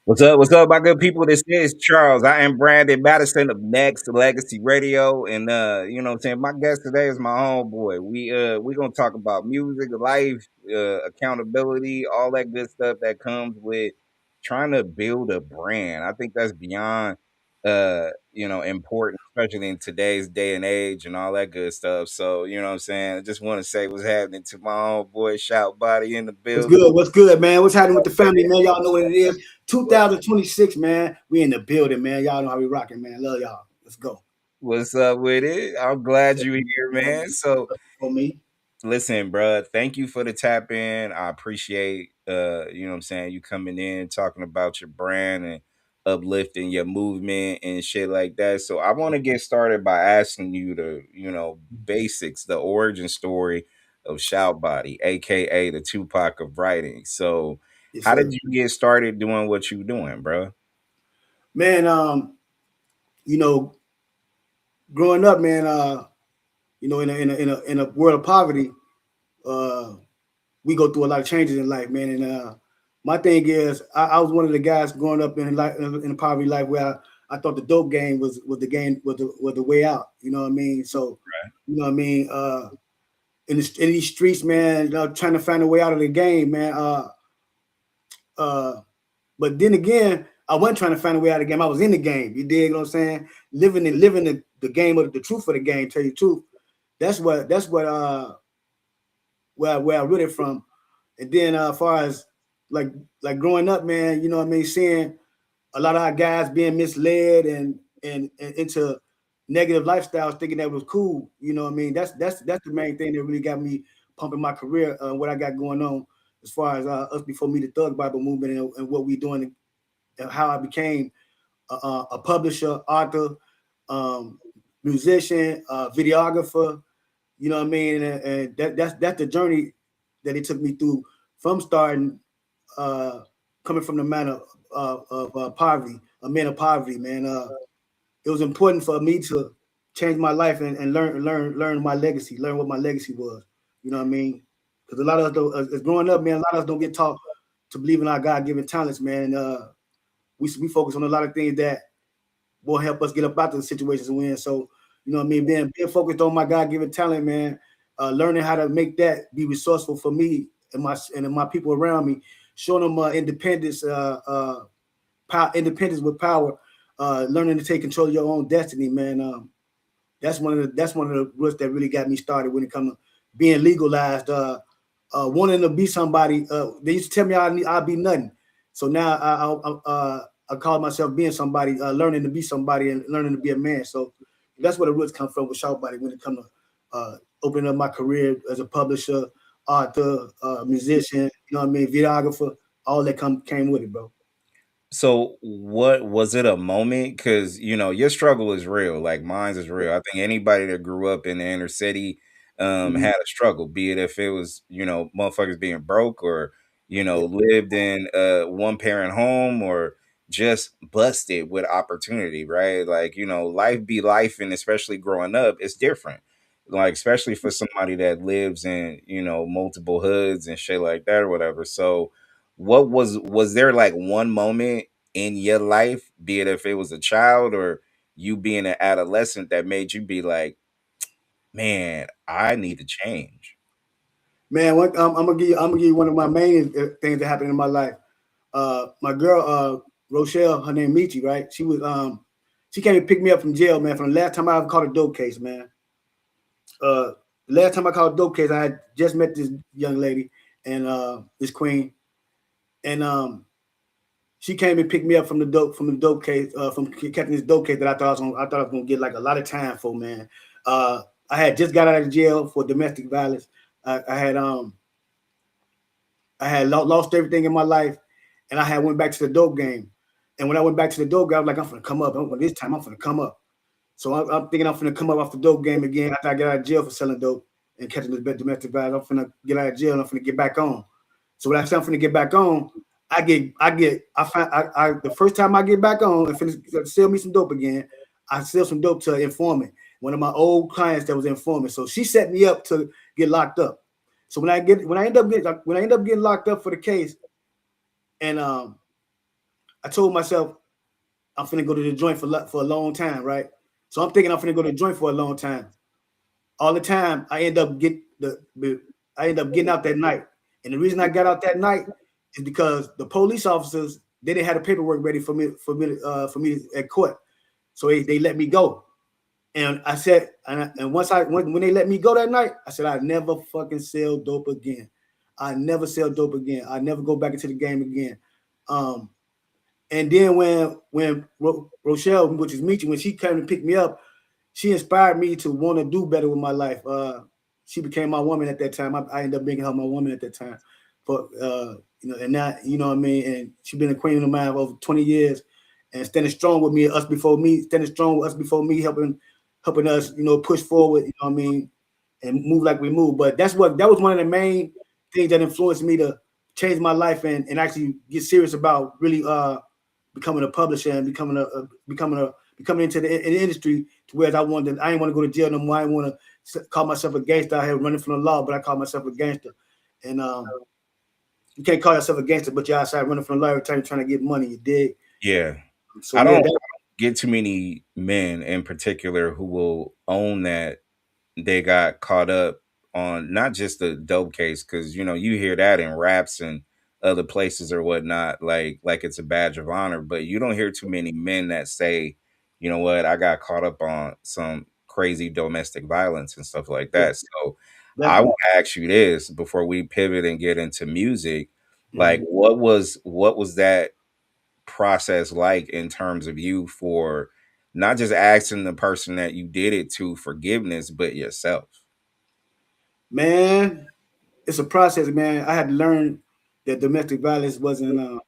What's up, my good people? This is Charles. I am Brandon Madison of Nexxlegacy Radio. And you know what I'm saying? My guest today is my homeboy. We gonna talk about music, life, accountability, all that good stuff that comes with trying to build a brand. I think that's beyond important, especially in today's day and age and all that good stuff. So, you know what I'm saying? I just want to say what's happening to my homeboy ShaultBody in the What's building. good? What's good, man? What's happening with the family, man? Y'all know what it is. 2026, man. We in the building, man. Y'all know how we rocking, man. Love y'all. Let's go. What's up with it? I'm glad you're here, man. So For me. listen, bro, thank you for the tap in. I appreciate you know what I'm saying, you coming in, talking about your brand and uplifting your movement and shit like that. So I want to get started by asking you the, basics, the origin story of ShaultBody, aka the Tupac of writing. So Yes, how did sir. you get started doing what you doing, bro? Man, you know, growing up, man, in a world of poverty, uh, we go through a lot of changes in life, man. And my thing is, I was one of the guys growing up in life in a poverty life where I thought the dope game was the game was the way out. You know what I mean? So, you know what I mean? In these streets, man, trying to find a way out of the game, man. Uh, but then again, I wasn't trying to find a way out of the game. I was in the game. You dig what I'm saying? Living the game of the truth of the game. Tell you the truth. That's what where I rooted from. And then as far as like like growing up, man, you know what I mean, seeing a lot of our guys being misled and into negative lifestyles, thinking that was cool. You know what I mean? That's the main thing that really got me pumping my career. What I got going on as far as us before me, the Thug Bible movement, and what we doing, and how I became a publisher, author, um, musician, videographer. You know what I mean? And that's the journey that it took me through from starting, uh, coming from the man of poverty, a man of poverty, man. It was important for me to change my life and learn my legacy, learn what my legacy was. You know what I mean? Because a lot of us, as growing up, man, a lot of us don't get taught to believe in our God given talents, man. And we focus on a lot of things that will help us get up out of the situations we're in. So, you know what I mean? Being focused on my God given talent, man, learning how to make that be resourceful for me and my people around me, showing them independence, independence with power, learning to take control of your own destiny, man. That's one of the roots that really got me started when it comes to being legalized. Wanting to be somebody. They used to tell me I'd be nothing. So now I call myself being somebody, learning to be somebody and learning to be a man. So that's where the roots come from with ShaultBody when it comes to opening up my career as a publisher, author, musician. You know what I mean, videographer. All that came with it, bro. So what was it a moment? Because your struggle is real, like mine is real. I think anybody that grew up in the inner city Mhm. had a struggle, be it if it was, motherfuckers being broke or, Yeah, lived in a one parent home or just busted with opportunity, right? Like, life be life, and especially growing up, it's different. Like, especially for somebody that lives in, multiple hoods and shit like that or whatever. So what was there like one moment in your life, be it if it was a child or you being an adolescent, that made you be like, man, I need to change? man. I'm gonna give you one of my main things that happened in my life. My girl, Rochelle, her name Michi, right? She came to pick me up from jail, man. From the last time I ever caught a dope case, man. The last time I caught a dope case, I had just met this young lady and this queen, and she came and picked me up from the dope case, from catching this dope case that I thought I was gonna get like a lot of time for, man. Uh, I had just got out of jail for domestic violence. I had lost everything in my life, and I had went back to the dope game. And when I went back to the dope game, I was like, I'm gonna come up. This time I'm gonna come up. So I'm thinking I'm gonna come up off the dope game again after I get out of jail for selling dope and catching this domestic violence. I'm gonna get out of jail and I'm gonna get back on. So when I say I'm gonna get back on, the first time I get back on and finish sell me some dope again, I sell some dope to an informant, one of my old clients that was an informant. So she set me up to get locked up. So when I end up getting locked up for the case, and I told myself I'm finna go to the joint for a long time, right? So I'm thinking I'm finna go to the joint for a long time. All the time, I end up getting out that night, and the reason I got out that night is because the police officers they didn't have the paperwork ready for me at court, so they let me go. And I said, and when they let me go that night, I said I never fucking sell dope again. I never sell dope again. I never go back into the game again. Um, and then when Rochelle, which is Michi, when she came to pick me up, she inspired me to want to do better with my life. She became my woman at that time. I ended up making her my woman at that time. For and now what I mean. And she's been a queen of mine for over 20 years, and standing strong with me, us before me, standing strong with us before me, helping us, push forward. You know what I mean, and move like we move. But that was one of the main things that influenced me to change my life and actually get serious about really becoming a publisher and becoming into the industry to where I didn't want to go to jail no more. I didn't want to call myself a gangster. I had running from the law, but I called myself a gangster. And you can't call yourself a gangster, but you're outside running from the law every time you're trying to get money. You dig? Yeah. So I yeah, don't get too many men in particular who will own that they got caught up on not just the dope case, because you hear that in raps and other places or whatnot, like it's a badge of honor, but you don't hear too many men that say, you know what, I got caught up on some crazy domestic violence and stuff like yeah, that. So I definitely. want to ask you this before we pivot and get into music. Like, Mm-hmm. what was that process like in terms of you for not just asking the person that you did it to forgiveness, but yourself? Man, it's a process, man. I had to learn that domestic violence wasn't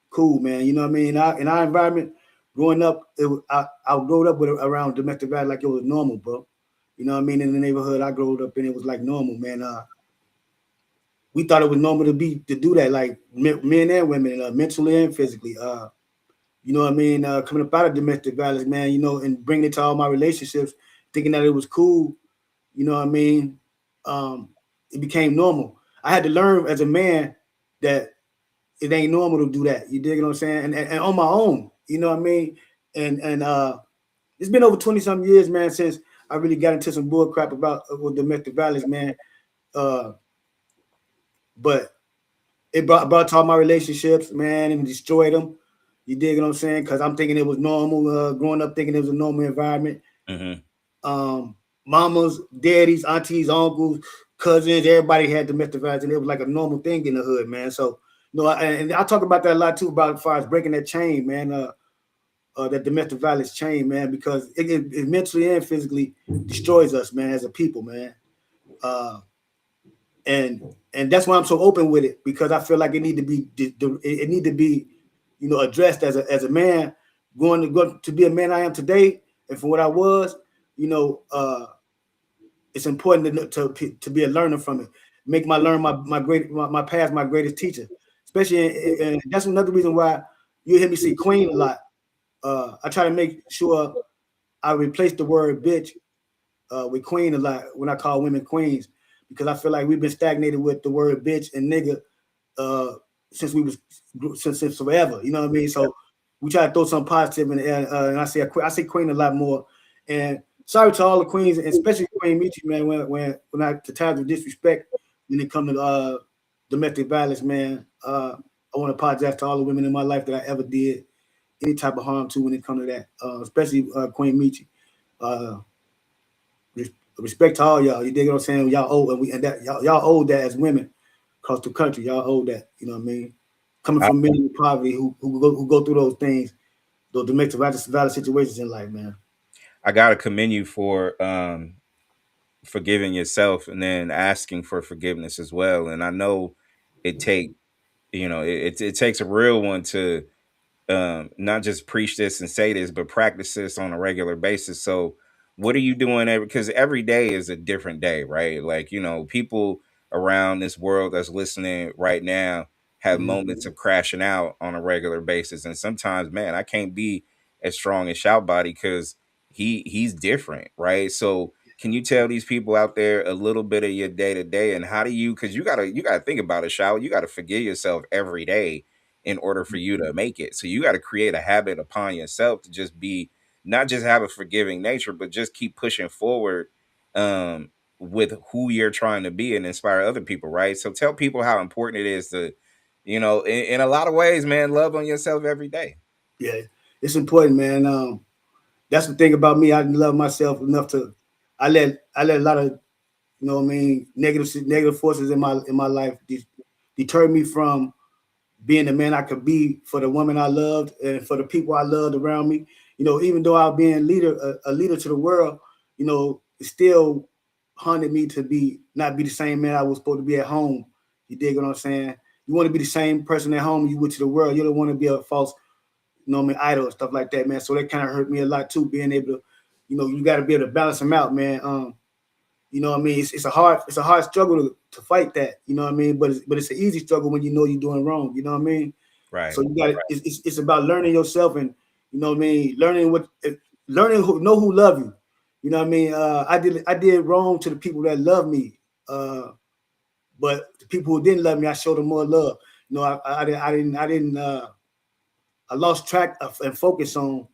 cool, man. You know what I mean? In our environment, growing up, I grew up around domestic violence like it was normal, bro. You know what I mean? In the neighborhood I grew up in, it was like normal, man. We thought it was normal to do that, like men and women, mentally and physically. You know what I mean? Coming up out of domestic violence, man. And bringing it to all my relationships, thinking that it was cool. You know what I mean? Um, it became normal. I had to learn as a man that it ain't normal to do that. You dig what I'm saying? And on my own, you know what I mean? And it's been over 20 some years, man, since I really got into some bull crap about with domestic violence, man. Uh, but it brought to all my relationships, man, and destroyed them. You dig what I'm saying? Because I'm thinking it was normal, growing up thinking it was a normal environment. Hmm. Mamas, daddies, aunties, uncles, cousins, everybody had domestic violence, and it was like a normal thing in the hood, man. So, and I talk about that a lot too, about as far as breaking that chain, man. That domestic violence chain, man, because it mentally and physically destroys us, man, as a people, man. Uh, and and that's why I'm so open with it, because I feel like it need to be, addressed as a man, going to be a man I am today, and from what I was, you know, uh, it's important to be a learner from it. Make my past my greatest teacher, especially, and that's another reason why you hear me say queen a lot. I try to make sure I replace the word bitch with queen a lot when I call women queens, because I feel like we've been stagnated with the word bitch and nigga uh, since we was since forever. You know what I mean? So we try to throw some positive in the air, and I say queen a lot more. And sorry to all the queens, and especially Queen Michi, man. When I the times of disrespect when it comes to domestic violence, man. I want to apologize to all the women in my life that I ever did any type of harm to when it comes to that, especially Queen Michi. Uh, Respect to all y'all. You dig what I'm saying? Y'all owe and that y'all owe that as women across the country. Y'all owe that. You know what I mean? Coming I, from men in poverty who go through those things, those domestic violence situations in life, man. I gotta commend you for forgiving yourself and then asking for forgiveness as well. And I know it take it takes a real one to not just preach this and say this, but practice this on a regular basis. So, what are you doing? Because every day is a different day, right? Like, people around this world that's listening right now have moments Mm-hmm. of crashing out on a regular basis. And sometimes, man, I can't be as strong as ShaultBody because he's different, right? So, can you tell these people out there a little bit of your day to day and how do you? Because you gotta think about it, Shout. You gotta forgive yourself every day in order for you to make it. So you got to create a habit upon yourself to just be, not just have a forgiving nature, but just keep pushing forward um with who you're trying to be and inspire other people, right? So tell people how important it is to, in a lot of ways, man, love on yourself every day. Yeah, it's important, man. That's the thing about me. I love myself enough to. I let a lot of, what I mean, negative forces in my life deter me from being the man I could be for the woman I loved and for the people I loved around me. Even though I was being a leader to the world, it still haunted me to be not be the same man I was supposed to be at home. You dig what I'm saying? You want to be the same person at home you would to the world. You don't want to be a false, idol and stuff like that, man. So that kind of hurt me a lot too, being able to, you got to be able to balance them out, man. What I mean? It's a hard struggle to fight that, you know what I mean? But it's an easy struggle when you know you're doing wrong, you know what I mean? Right. So you got it's about learning yourself and, you know what I mean, learning who love you. You know what I mean? I did wrong to the people that love me. But the people who didn't love me, I showed them more love. I lost track of and focus on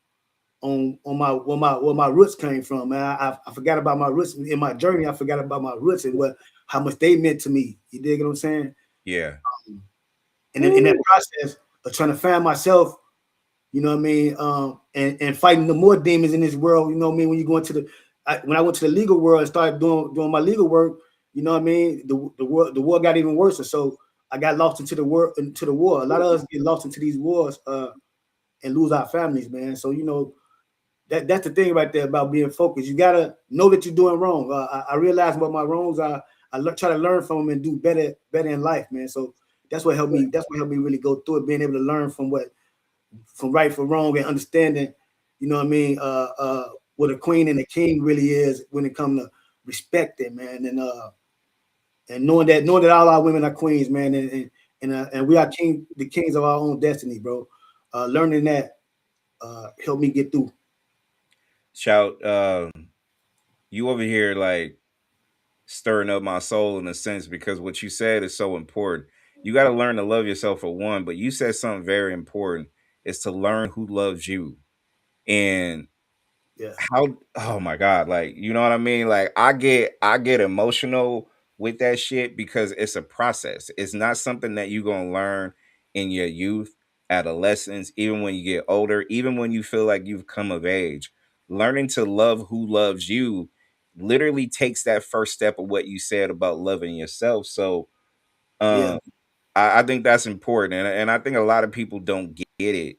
my where my roots came from, man. I forgot about my roots in my journey. I forgot about my roots and how much they meant to me. You dig what I'm saying? Yeah. And in that process of trying to find myself, you know what I mean, and fighting the more demons in this world, you know what I mean. When you go into when I went to the legal world and started doing my legal work, you know what I mean, the war got even worse. And so I got lost into the war. A lot of us get lost into these wars and lose our families, man. So that's the thing right there about being focused. You gotta know that you're doing wrong. I realize what my wrongs are. Try to learn from them and do better in life, man. So that's what helped me. That's what helped me really go through it. Being able to learn from right from wrong and understanding, you know what I mean, what a queen and a king really is when it comes to respecting, man, and knowing that all our women are queens, man, and we are the kings of our own destiny, bro. Learning that helped me get through. Shout, you over here like stirring up my soul in a sense because what you said is so important. You got to learn to love yourself for one, but you said something very important is to learn who loves you. And Yeah, how, oh my god, like, you know what I mean? Like I get emotional with that shit because it's a process. It's not something that you're going to learn in your youth, adolescence, even when you get older, even when you feel like you've come of age. Learning to love who loves you literally takes that first step of what you said about loving yourself. So yeah. um I think that's important, and I think a lot of people don't get it.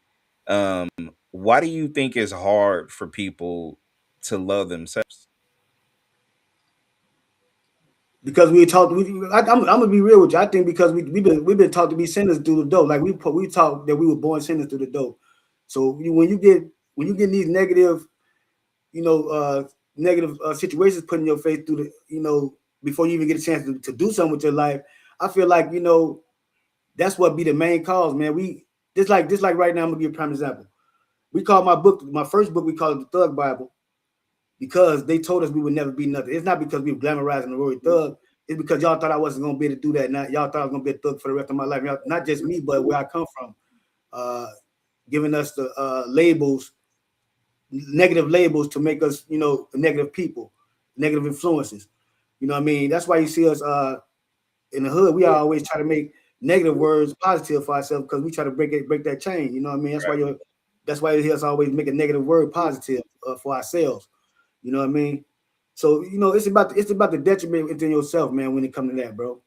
Why do you think it's hard for people to love themselves? Because we talked. I'm gonna be real with you. I think because we've been taught to be sinners through the door. Like we taught that we were born sinners through the door. So when you get these negative situations put in your face through before you even get a chance to do something with your life, I feel like that's what be the main cause, man. We just like right now. I'm gonna give a prime example. We call my first book, we call it the Thug Bible because they told us we would never be nothing. It's not because we were glamorizing the word thug. It's because y'all thought I wasn't gonna be able to do that. Now y'all thought I was gonna be a thug for the rest of my life. Y'all, not just me, but where I come from, uh, giving us the labels, negative labels to make us, negative people, negative influences. You know what I mean? That's why you see us in the hood. We always try to make negative words positive for ourselves because we try to break that chain. You know what I mean? That's why you hear us always make a negative word positive for ourselves. You know what I mean? So it's about the detriment within yourself, man. When it comes to that, bro.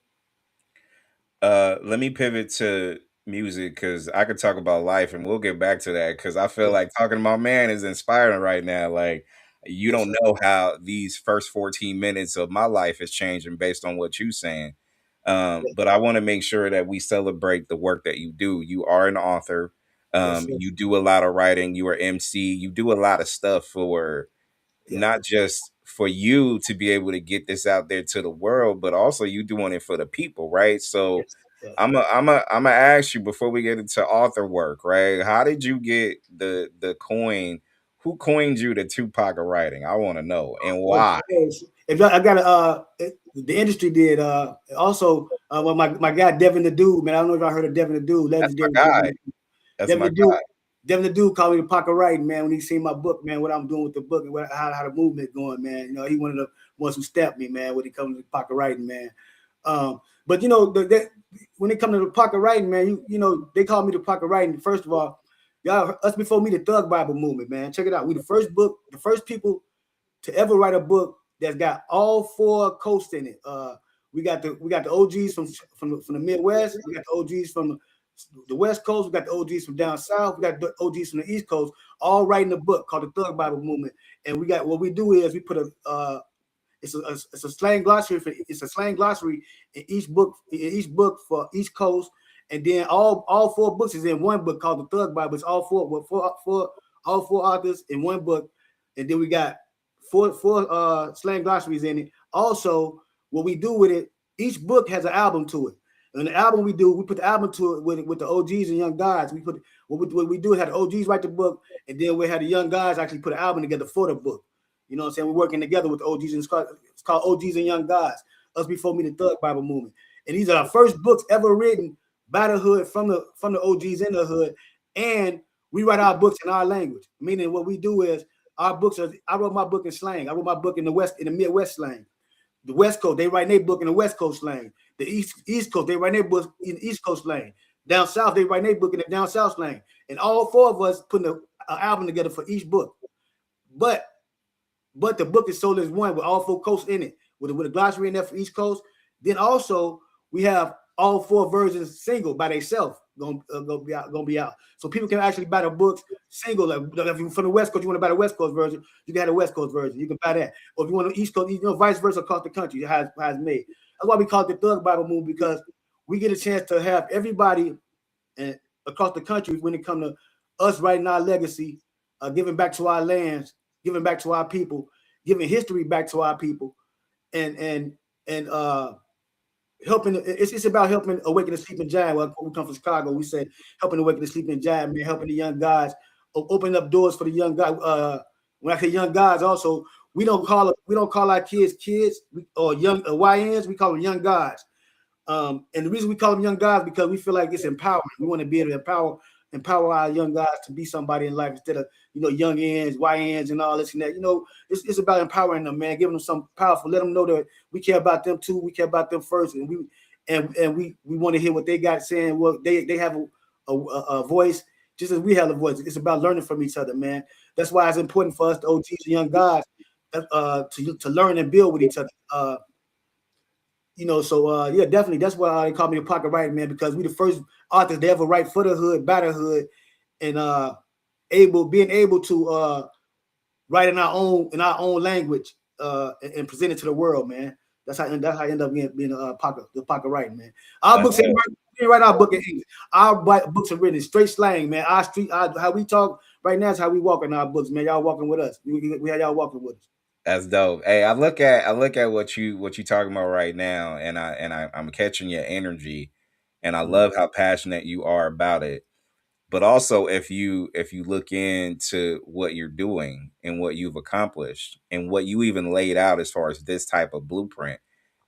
Let me pivot to music because I could talk about life and we'll get back to that because I feel Yeah. like talking to my man is inspiring right now. Like, you Yes, don't sir. know how these first 14 minutes of my life is changing based on what you're saying. Yeah. But I want to make sure that we celebrate the work that you do. You are an author. Yes, sir. You do a lot of writing. You are MC. You do a lot of stuff for Yeah. not just for you to be able to get this out there to the world, but also you doing it for the people, right? So Yes. Yes. I'm gonna ask you before we get into author work, right? How did you get the coin? Who coined you the Tupac of writing? I want to know and Well, why. if I gotta the industry did. Also, well, my guy Devin the Dude, man. I don't know if I heard of Devin the Dude, That's my legendary guy. That's Devin my the Dude. guy. Devin the Dude called me the pocket writing, man, when he seen my book, man, what I'm doing with the book and how the movement going, man. You know, he one of the ones who stepped me, man, when it comes to pocket writing, man. But you know, when it comes to the pocket writing, man, you know, they call me the pocket writing. First of all, y'all, us before me, the Thug Bible movement, man. Check it out. We the first people to ever write a book that's got all 4 coasts in it. We got the OGs from the Midwest. We got the OGs from the West Coast. We got the OGs from down south. We got the OGs from the East Coast, all writing a book called the Thug Bible Movement. And we got, what we do is we put it's a slang glossary in each book for each coast. And then all 4 books is in one book called the Thug Bible. It's all four authors in one book. And then we got four slang glossaries in it. Also, what we do with it, each book has an album to it. And the album we put the album to it with the OGs and young guys. We put what we do is have the OGs write the book, and then we had the young guys actually put an album together for the book. You know what I'm saying? We're working together with the OGs, and it's called OGs and Young Guys. Us Before Me, the Thug Bible Movement. And these are our first books ever written by the hood, from the OGs in the hood. And we write our books in our language. Meaning what we do is our books are, I wrote my book in slang. I wrote my book in the Midwest slang. The West Coast, they write their book in the West Coast slang. The East Coast, they write their book in the East Coast slang. Down South, they write their book in the Down South slang. And all 4 of us putting an album together for each book. But the book is sold as one with all 4 coasts in it, with a glossary in there for each coast. Then also we have all 4 versions single by themselves gonna be out. So people can actually buy the books single. Like if you're from the West Coast, you want to buy the West Coast version, you can have the West Coast version. You can buy that. Or if you want the East Coast, you know, vice versa across the country, how it's made. That's why we call it the Thug Bible Movement, because we get a chance to have everybody across the country when it comes to us writing our legacy, giving back to our lands, giving back to our people, giving history back to our people, and helping. It's about helping awaken the sleeping giant. Well, we come from Chicago. We say helping awaken the sleeping giant, man. Helping the young guys, opening up doors for the young guys. When I say young guys, also we don't call our kids or young YNs. We call them young guys. And the reason we call them young guys because we feel like it's empowerment. We want to be able to empower our young guys to be somebody in life instead of, you know, young ends, YNs, and all this and that. You know, it's about empowering them, man, giving them something powerful. Let them know that we care about them too. We care about them first, and we want to hear what they got saying. Well, they have a voice just as we have a voice. It's about learning from each other, man. That's why it's important for us, the OGs and young guys, to learn and build with each other. You know, so yeah, definitely. That's why they call me the pocket writer, man, because we the first authors to ever write for the hood, by the hood, and being able to write in our own language and present it to the world, man. That's how I end up being the pocket writing, man. Our books we write our book in English. Our books are written in straight slang, man. How we talk right now is how we walk in our books, man. Y'all walking with us. We have y'all walking with us. That's dope. Hey, I look at what you talking about right now, and I'm catching your energy, and I love how passionate you are about it. But also, if you look into what you're doing and what you've accomplished and what you even laid out as far as this type of blueprint,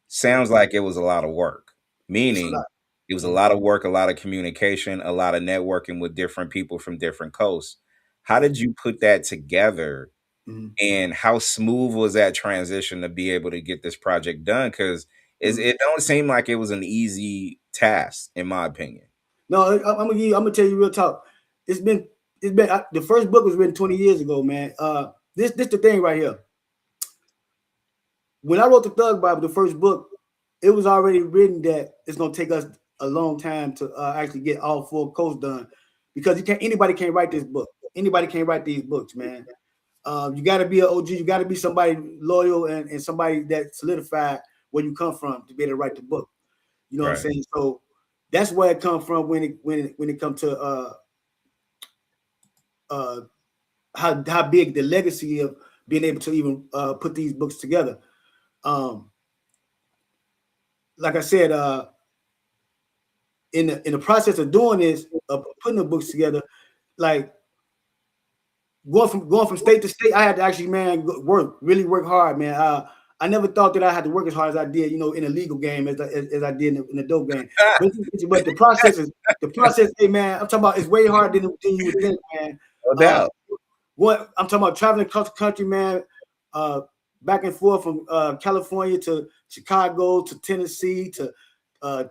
sounds like it was a lot of work. Meaning, it was a lot of work, a lot of communication, a lot of networking with different people from different coasts. How did you put that together? And how smooth was that transition to be able to get this project done? Because it don't seem like it was an easy task, in my opinion. No, I'm gonna tell you real talk. It's been the first book was written 20 years ago, man. This the thing right here. When I wrote the Thug Bible, the first book, it was already written that it's gonna take us a long time to actually get all 4 coasts done, because anybody can't write this book. Anybody can't write these books, man. You got to be an OG. You got to be somebody loyal and somebody that solidified where you come from to be able to write the book. You know what I'm saying? So that's where it comes from when it comes to how big the legacy of being able to even put these books together. Like I said, in the process of doing this, of putting the books together, like going from state to state, I had to actually, man, really work hard, man. I never thought that I had to work as hard as I did, you know, in a legal game as I did in the dope game. But the process is hey man, I'm talking about it's way harder than you would think, man. No doubt. What I'm talking about traveling across the country, man, back and forth from California to Chicago to Tennessee to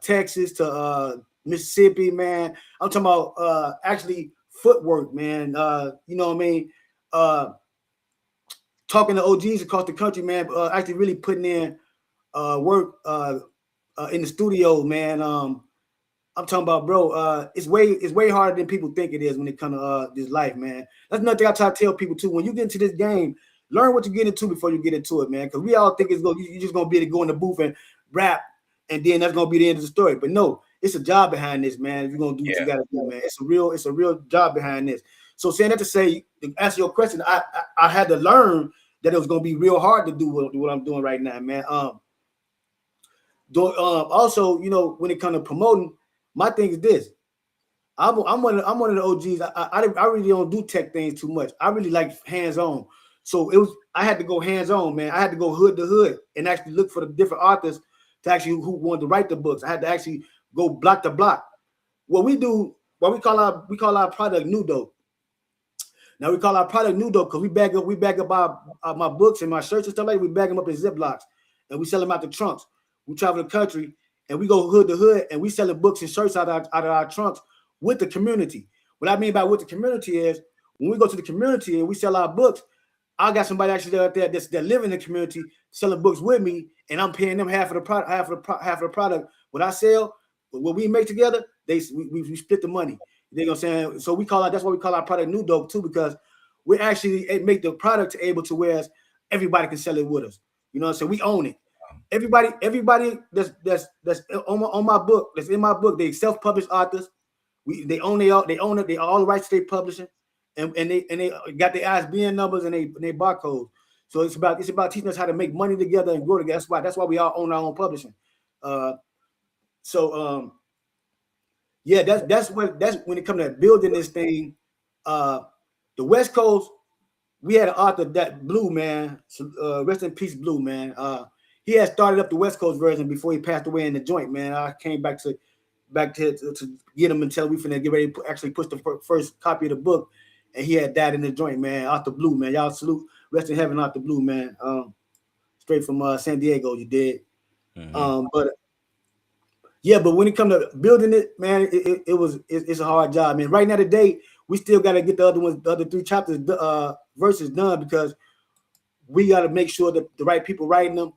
Texas to Mississippi, man. I'm talking about actually footwork, man. You know what I mean? Talking to OGs across the country, man. Actually really putting in work in the studio, man. I'm talking about, bro. It's way harder than people think it is when it comes to this life, man. That's another thing I try to tell people too. When you get into this game, learn what you get into before you get into it, man. Because we all think you're just gonna be able to go in the booth and rap, and then that's gonna be the end of the story. But no, it's a job behind this, man. If you're gonna do what you gotta do, man, it's a real job behind this. So saying that to say, to answer your question, I had to learn that it was gonna be real hard to do what I'm doing right now, man. Also, you know, when it comes to promoting, my thing is this. I'm one of the OGs. I really don't do tech things too much. I really like hands-on. So I had to go hands-on, man. I had to go hood to hood and actually look for the different authors to actually who wanted to write the books. I had to actually go block to block. What we call our product new dope. Now we call our product new dope because we bag up my books and my shirts and stuff like that. We bag them up in Ziplocs and we sell them out the trunks. We travel the country and we go hood to hood and we sell the books and shirts out of our trunks with the community. What I mean by with the community is when we go to the community and we sell our books, I got somebody actually out there that live in the community selling books with me, and I'm paying them half of the product. What I sell, what we make together, we split the money. You know what I'm saying? So that's why we call our product new dope too, because we actually make the product able to where everybody can sell it with us. You know what I'm saying? We own it. Everybody that's on my book, that's in my book, they self-published authors. They own it, they all the rights to their publishing, and they got their ISBN numbers and they barcodes. So it's about teaching us how to make money together and grow together. That's why we all own our own publishing. Yeah, that's when it comes to building this thing. The West Coast, we had an author that Blue, man. Rest in peace, Blue, man. He had started up the West Coast version before he passed away in the joint, man. I came back to get him until we finna get ready to actually push the first copy of the book, and he had died in the joint, man. Author Blue, man. Y'all salute, rest in heaven, Author Blue, man. Straight from San Diego, you did. Mm-hmm. But when it comes to building it, man, it's a hard job, man. Right now today, we still got to get the other 3 chapters verses done because we got to make sure that the right people writing them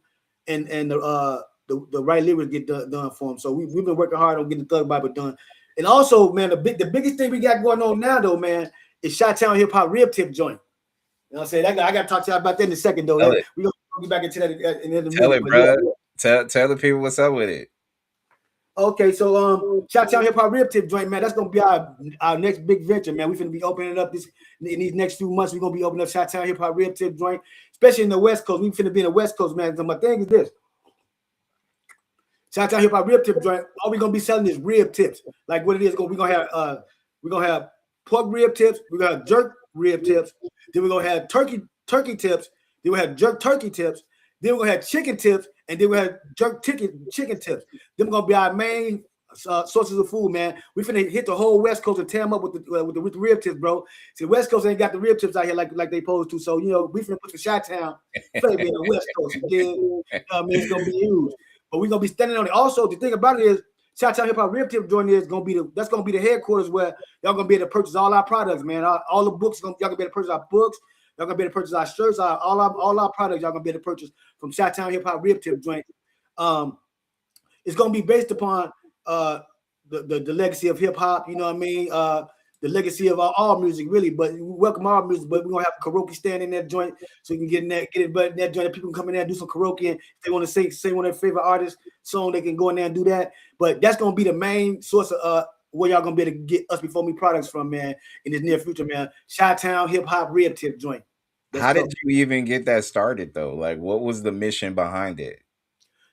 and the right lyrics get done for them. So we've been working hard on getting the Thug Bible done. And also, man, the biggest thing we got going on now, though, man, is Chi-Town Hip Hop Rib Tip Joint. You know what I'm saying? I got to talk to you about that in a second, though. We're going to get back into that in a minute. Tell it, bro. Yeah. Tell the people what's up with it. Okay, so Chi-Town Hip Hop Rib Tip Joint, man, that's gonna be our next big venture, man. We're gonna be opening it up in these next few months. We're gonna be opening up Chi-Town Hip Hop Rib Tip Joint, especially in the West Coast. We're finna be in the West Coast, man. So my thing is this: Chi-Town Hip Hop Rib Tip Joint. All we're gonna be selling is rib tips, like what it is. We're gonna have pork rib tips. We're gonna have jerk rib tips. Then we're gonna have turkey tips. Then we have jerk turkey tips. Then we're gonna have chicken tips, and then we have jerk chicken tips. Then we're gonna be our main sources of food, man. We finna hit the whole West Coast and tear them up with the rib tips, bro. See, the West Coast ain't got the rib tips out here like they supposed to. So we finna put the Chi-Town flavor in the West Coast. Again, it's gonna be huge. But we're gonna be standing on it. Also, the thing about it is, Chi-Town Hip Hop Rib Tip Joint is gonna be the headquarters where y'all gonna be able to purchase all our products, man. All the books, y'all gonna be able to purchase our books. Y'all gonna be able to purchase our shirts, all our products. Y'all gonna be able to purchase from Chi-Town Hip Hop Rib Tip Joint. It's gonna be based upon the legacy of hip hop. You know what I mean? The legacy of all music, really. But we welcome all music. But we're gonna have a karaoke stand in that joint, so you can get in that joint. People can come in there and do some karaoke, and if they want to sing one of their favorite artists' song, they can go in there and do that. But that's gonna be the main source of where y'all gonna be able to get Us Before Me products from, man, in the near future, man. Chi-Town Hip Hop Rib Tip Joint. How did you even get that started, though? Like, what was the mission behind it?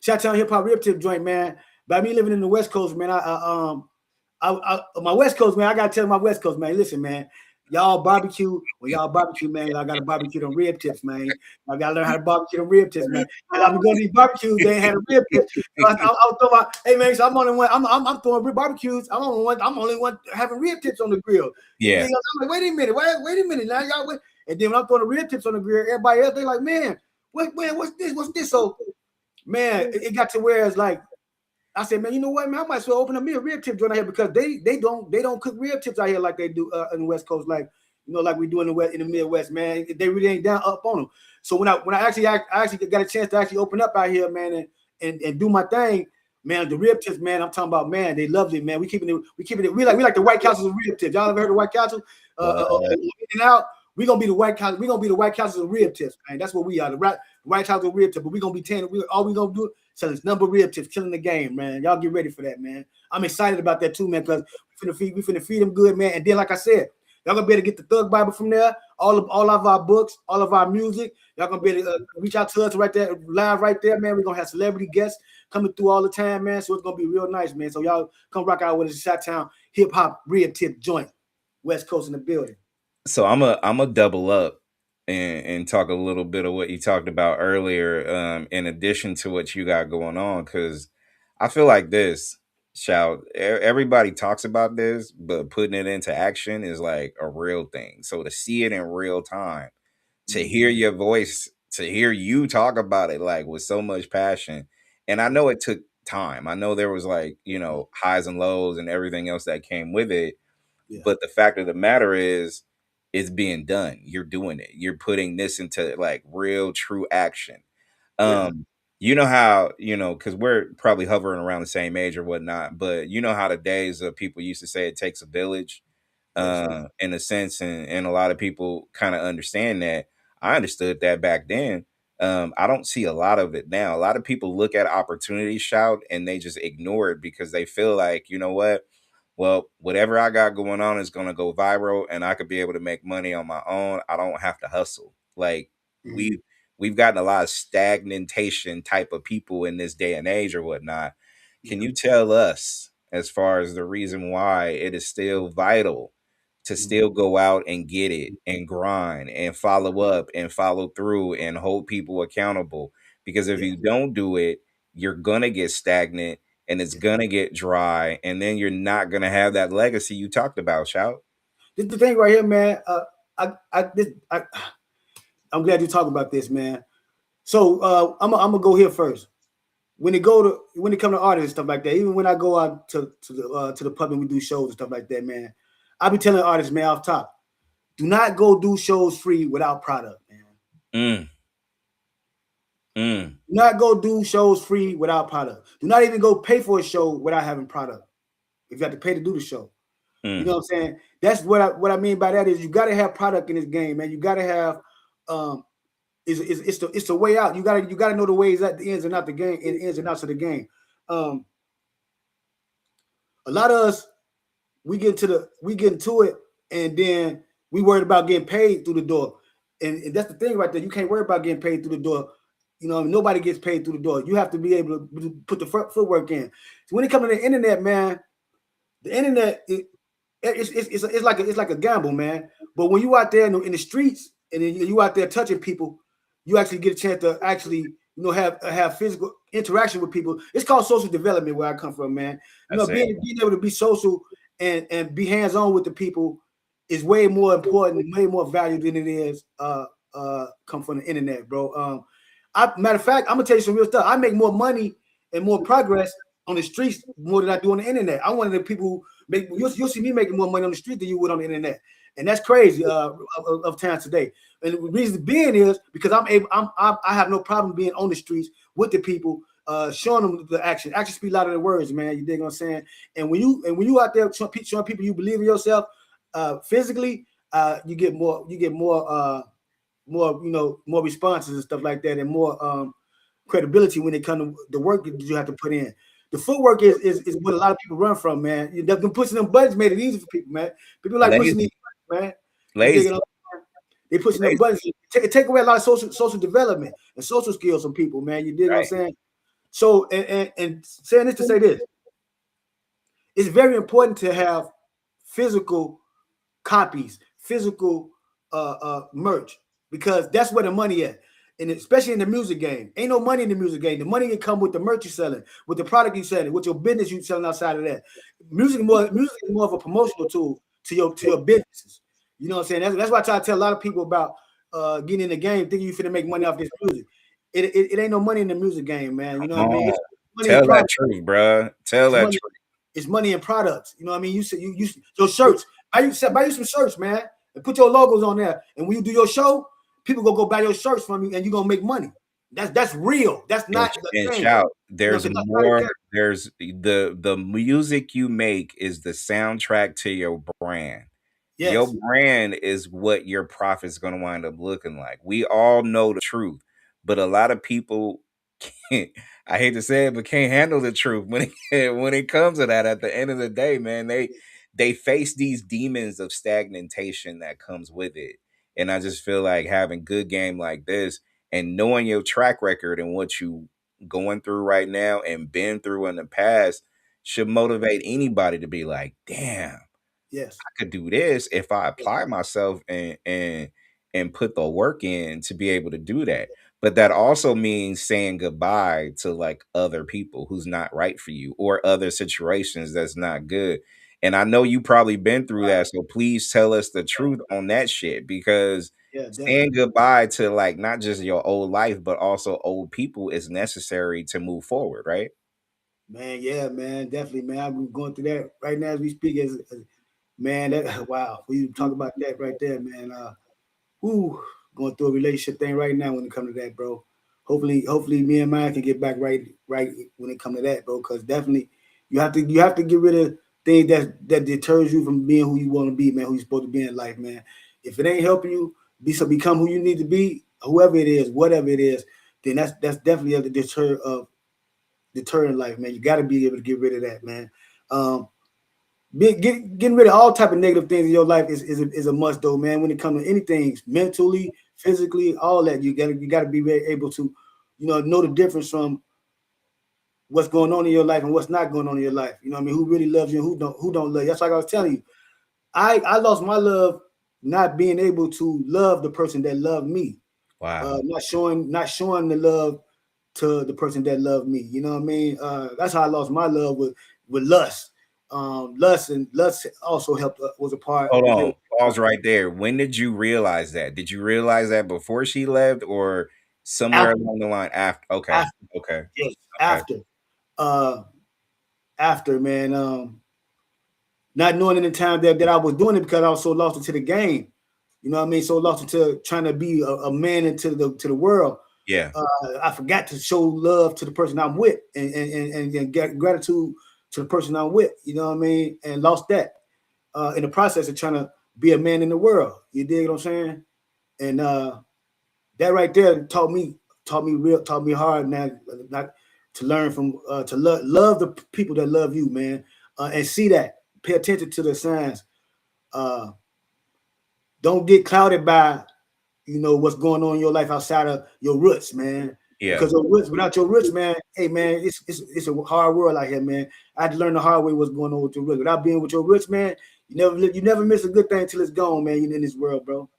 Chi-Town Hip Hop Rib Tip Joint, man. By me living in the West Coast, man, my West Coast, man, I gotta tell my West Coast, man, listen, man, y'all barbecue, when y'all barbecue, man, y'all gotta barbecue them rib tips, man. I gotta learn how to barbecue them rib tips, man. And I'm going to these barbecues, they ain't had a rib tips. So I was throwing out, hey man, so I'm only one, I'm throwing barbecues. I'm only one having rib tips on the grill. Yeah. I'm like, wait a minute, now y'all wait. And then when I'm throwing the rib tips on the grill, everybody else, they like, man, what's this? What's this? So man, it got to where it's like, I said, man, you know what, man? I might as well open up me a rib tip joint out here because they don't cook rib tips out here like they do in the West Coast, like like we do in the Midwest, man. They really ain't down up on them. So when I actually got a chance to actually open up out here, man, and do my thing, man, the rib tips, man, I'm talking about, man, they loved it, man. We keeping it. We like the White Castles of rib tips. Y'all ever heard of White Castles? In out. We're gonna be the White Castles. We're gonna be the White Castles of rib tips, man. That's what we are. The White Castles of rib tips. But we're gonna be 10. All we gonna do selling number of rib tips, killing the game, man. Y'all get ready for that, man. I'm excited about that too, man, because we finna feed them good, man. And then, like I said, y'all gonna be able to get the Thug Bible from there. All of our books, all of our music. Y'all gonna be able to reach out to us right there, live right there, man. We're gonna have celebrity guests coming through all the time, man. So it's gonna be real nice, man. So y'all come rock out with us, Chi-Town hip hop rib tip joint, West Coast in the building. So I'm a double up and talk a little bit of what you talked about earlier, in addition to what you got going on, because I feel like this, Shout, everybody talks about this, but putting it into action is like a real thing. So to see it in real time, to hear your voice, to hear you talk about it like with so much passion, and I know it took time. I know there was like, highs and lows and everything else that came with it. Yeah. But the fact of the matter is, it's being done. You're doing it. You're putting this into like real, true action. You know how, because we're probably hovering around the same age or whatnot, but you know how the days of people used to say it takes a village, in a sense, and a lot of people kind of understand that. I understood that back then. I don't see a lot of it now. A lot of people look at opportunity, Shout, and they just ignore it because they feel like, you know what? Well, whatever I got going on is going to go viral and I could be able to make money on my own. I don't have to hustle. Like we've gotten a lot of stagnation type of people in this day and age or whatnot. Can you tell us, as far as the reason why it is still vital to still go out and get it and grind and follow up and follow through and hold people accountable? Because if you don't do it, you're going to get stagnant and it's gonna get dry, and then you're not gonna have that legacy you talked about, Shout. This is the thing right here, man. I'm glad you talk about this, man. So I'm gonna go here first. When it come to artists and stuff like that, even when I go out to the public, we do shows and stuff like that, man. I be telling artists, man, off top, do not go do shows free without product, man. Do not go do shows free without product. Do not even go pay for a show without having product. If you have to pay to do the show, you know what I'm saying? That's what I mean by that is you got to have product in this game, man. You got to have it's the way out. You got to know the ways at the ins and out the game, and ins and outs of the game. A lot of us we get into it, and then we worried about getting paid through the door, and that's the thing right there. You can't worry about getting paid through the door. Nobody gets paid through the door. You have to be able to put the footwork in. So when it comes to the internet, man, the internet it's like a gamble, man. But when you out there in the streets and you out there touching people, you actually get a chance to actually have physical interaction with people. It's called social development where I come from, man. Being able to be social and be hands on with the people is way more important, way more value than it is come from the internet, bro. Matter of fact, I'm gonna tell you some real stuff. I make more money and more progress on the streets more than I do on the internet. I'm one of the people who you'll see me making more money on the street than you would on the internet, and that's crazy of times today. And the reason being is because I have no problem being on the streets with the people, showing them the action. Action speaks louder than words, man. You dig what I'm saying? And when you out there showing people you believe in yourself, physically, you get more more responses and stuff like that, and more credibility when it comes to the work that you have to put in. The footwork is what a lot of people run from, man. Them pushing them buttons made it easy for people, man. People like pushing these buttons, man. Lazy. They pushing them buttons. Take away a lot of social development and social skills from people, man. You dig what I'm saying? So and saying this to say this, it's very important to have physical copies, physical merch, because that's where the money at. And especially in the music game, ain't no money in the music game. The money can come with the merch you're selling, with the product you're selling, with your business you're selling outside of that. Music is more of a promotional tool to your businesses. You know what I'm saying? That's why I try to tell a lot of people about getting in the game, thinking you finna make money off this music. It ain't no money in the music game, man. You know what I mean? Oh, It's money in tell that product. truth, bro. Tell It's that money. truth. It's money in products. You know what I mean? You said you your shirts. Buy you some shirts, man, and put your logos on there. And when you do your show, people go buy your shirts from you, and you're gonna make money. That's real. That's And, not the and game. shout, You know, there's because that's not a more. game. There's the music you make is the soundtrack to your brand. Your Yes. brand is what your profit's going to wind up looking like. We all know the truth, but a lot of people can't, I hate to say it, but can't handle the truth when it when it comes to that. At the end of the day, man, they face these demons of stagnation that comes with it. And I just feel like having good game like this and knowing your track record and what you going through right now and been through in the past should motivate anybody to be like, damn, Yes. could do this if I Yes. apply myself and put the work in to be able to do that. But that also means saying goodbye to like other people who's not right for you or other situations that's not good. And I know you probably been through Right. that, so please tell us the truth on that shit because Yeah. saying Definitely. goodbye to like not just your old life but also old people is necessary to move forward, right? Man. Yeah. Man. Definitely. Man. I'm going through that right now as we speak. Man. That wow. We talk about that right there, man. Whoo, going through a relationship thing right now when it comes to that, bro. Hopefully, me and mine can get back right when it comes to that, bro. Because definitely, you have to get rid of things that deters you from being who you want to be, man. Who you supposed to be in life, man. If it ain't helping you become who you need to be, whoever it is, whatever it is, then that's definitely a deter in life, man. You got to be able to get rid of that, man. Um, getting rid of all type of negative things in your life is a must though, man. When it comes to anything, mentally, physically, all that, you gotta be very able to, know the difference from what's going on in your life and what's not going on in your life. You know what I mean? Who really loves you and who don't love you. That's like I was telling you. I lost my love not being able to love the person that loved me. Wow. Not showing the love to the person that loved me. You know what I mean? That's how I lost my love with lust. Lust also helped was a part Hold was a on, pause right there. When did you realize that? Did you realize that before she left or somewhere after along the line after? Okay. after Okay. yes Okay. uh after man not knowing in the time that I was doing it because I was so lost into the game. You know what I mean? So lost into trying to be a man into the world. Yeah. I forgot to show love to the person I'm with and get gratitude to the person I'm with. You know what I mean? And lost that in the process of trying to be a man in the world. You dig what I'm saying? And that right there taught me hard, man. Not to learn from to love the people that love you, man, and see that. Pay attention to the signs. Uh, don't get clouded by what's going on in your life outside of your roots, man. Yeah. Because your roots, without your roots, man, hey man, it's a hard world out here, man. I had to learn the hard way what's going on with your roots. Without being with your roots, man, you never miss a good thing till it's gone, man. You in this world, bro.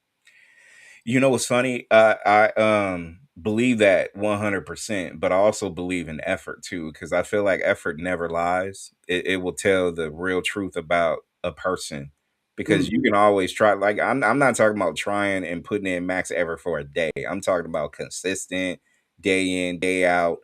You know what's funny? I believe that 100%, but I also believe in effort too, because I feel like effort never lies. It will tell the real truth about a person. Because Mm, you can always try, like I'm not talking about trying and putting in max effort for a day. I'm talking about consistent, day in, day out,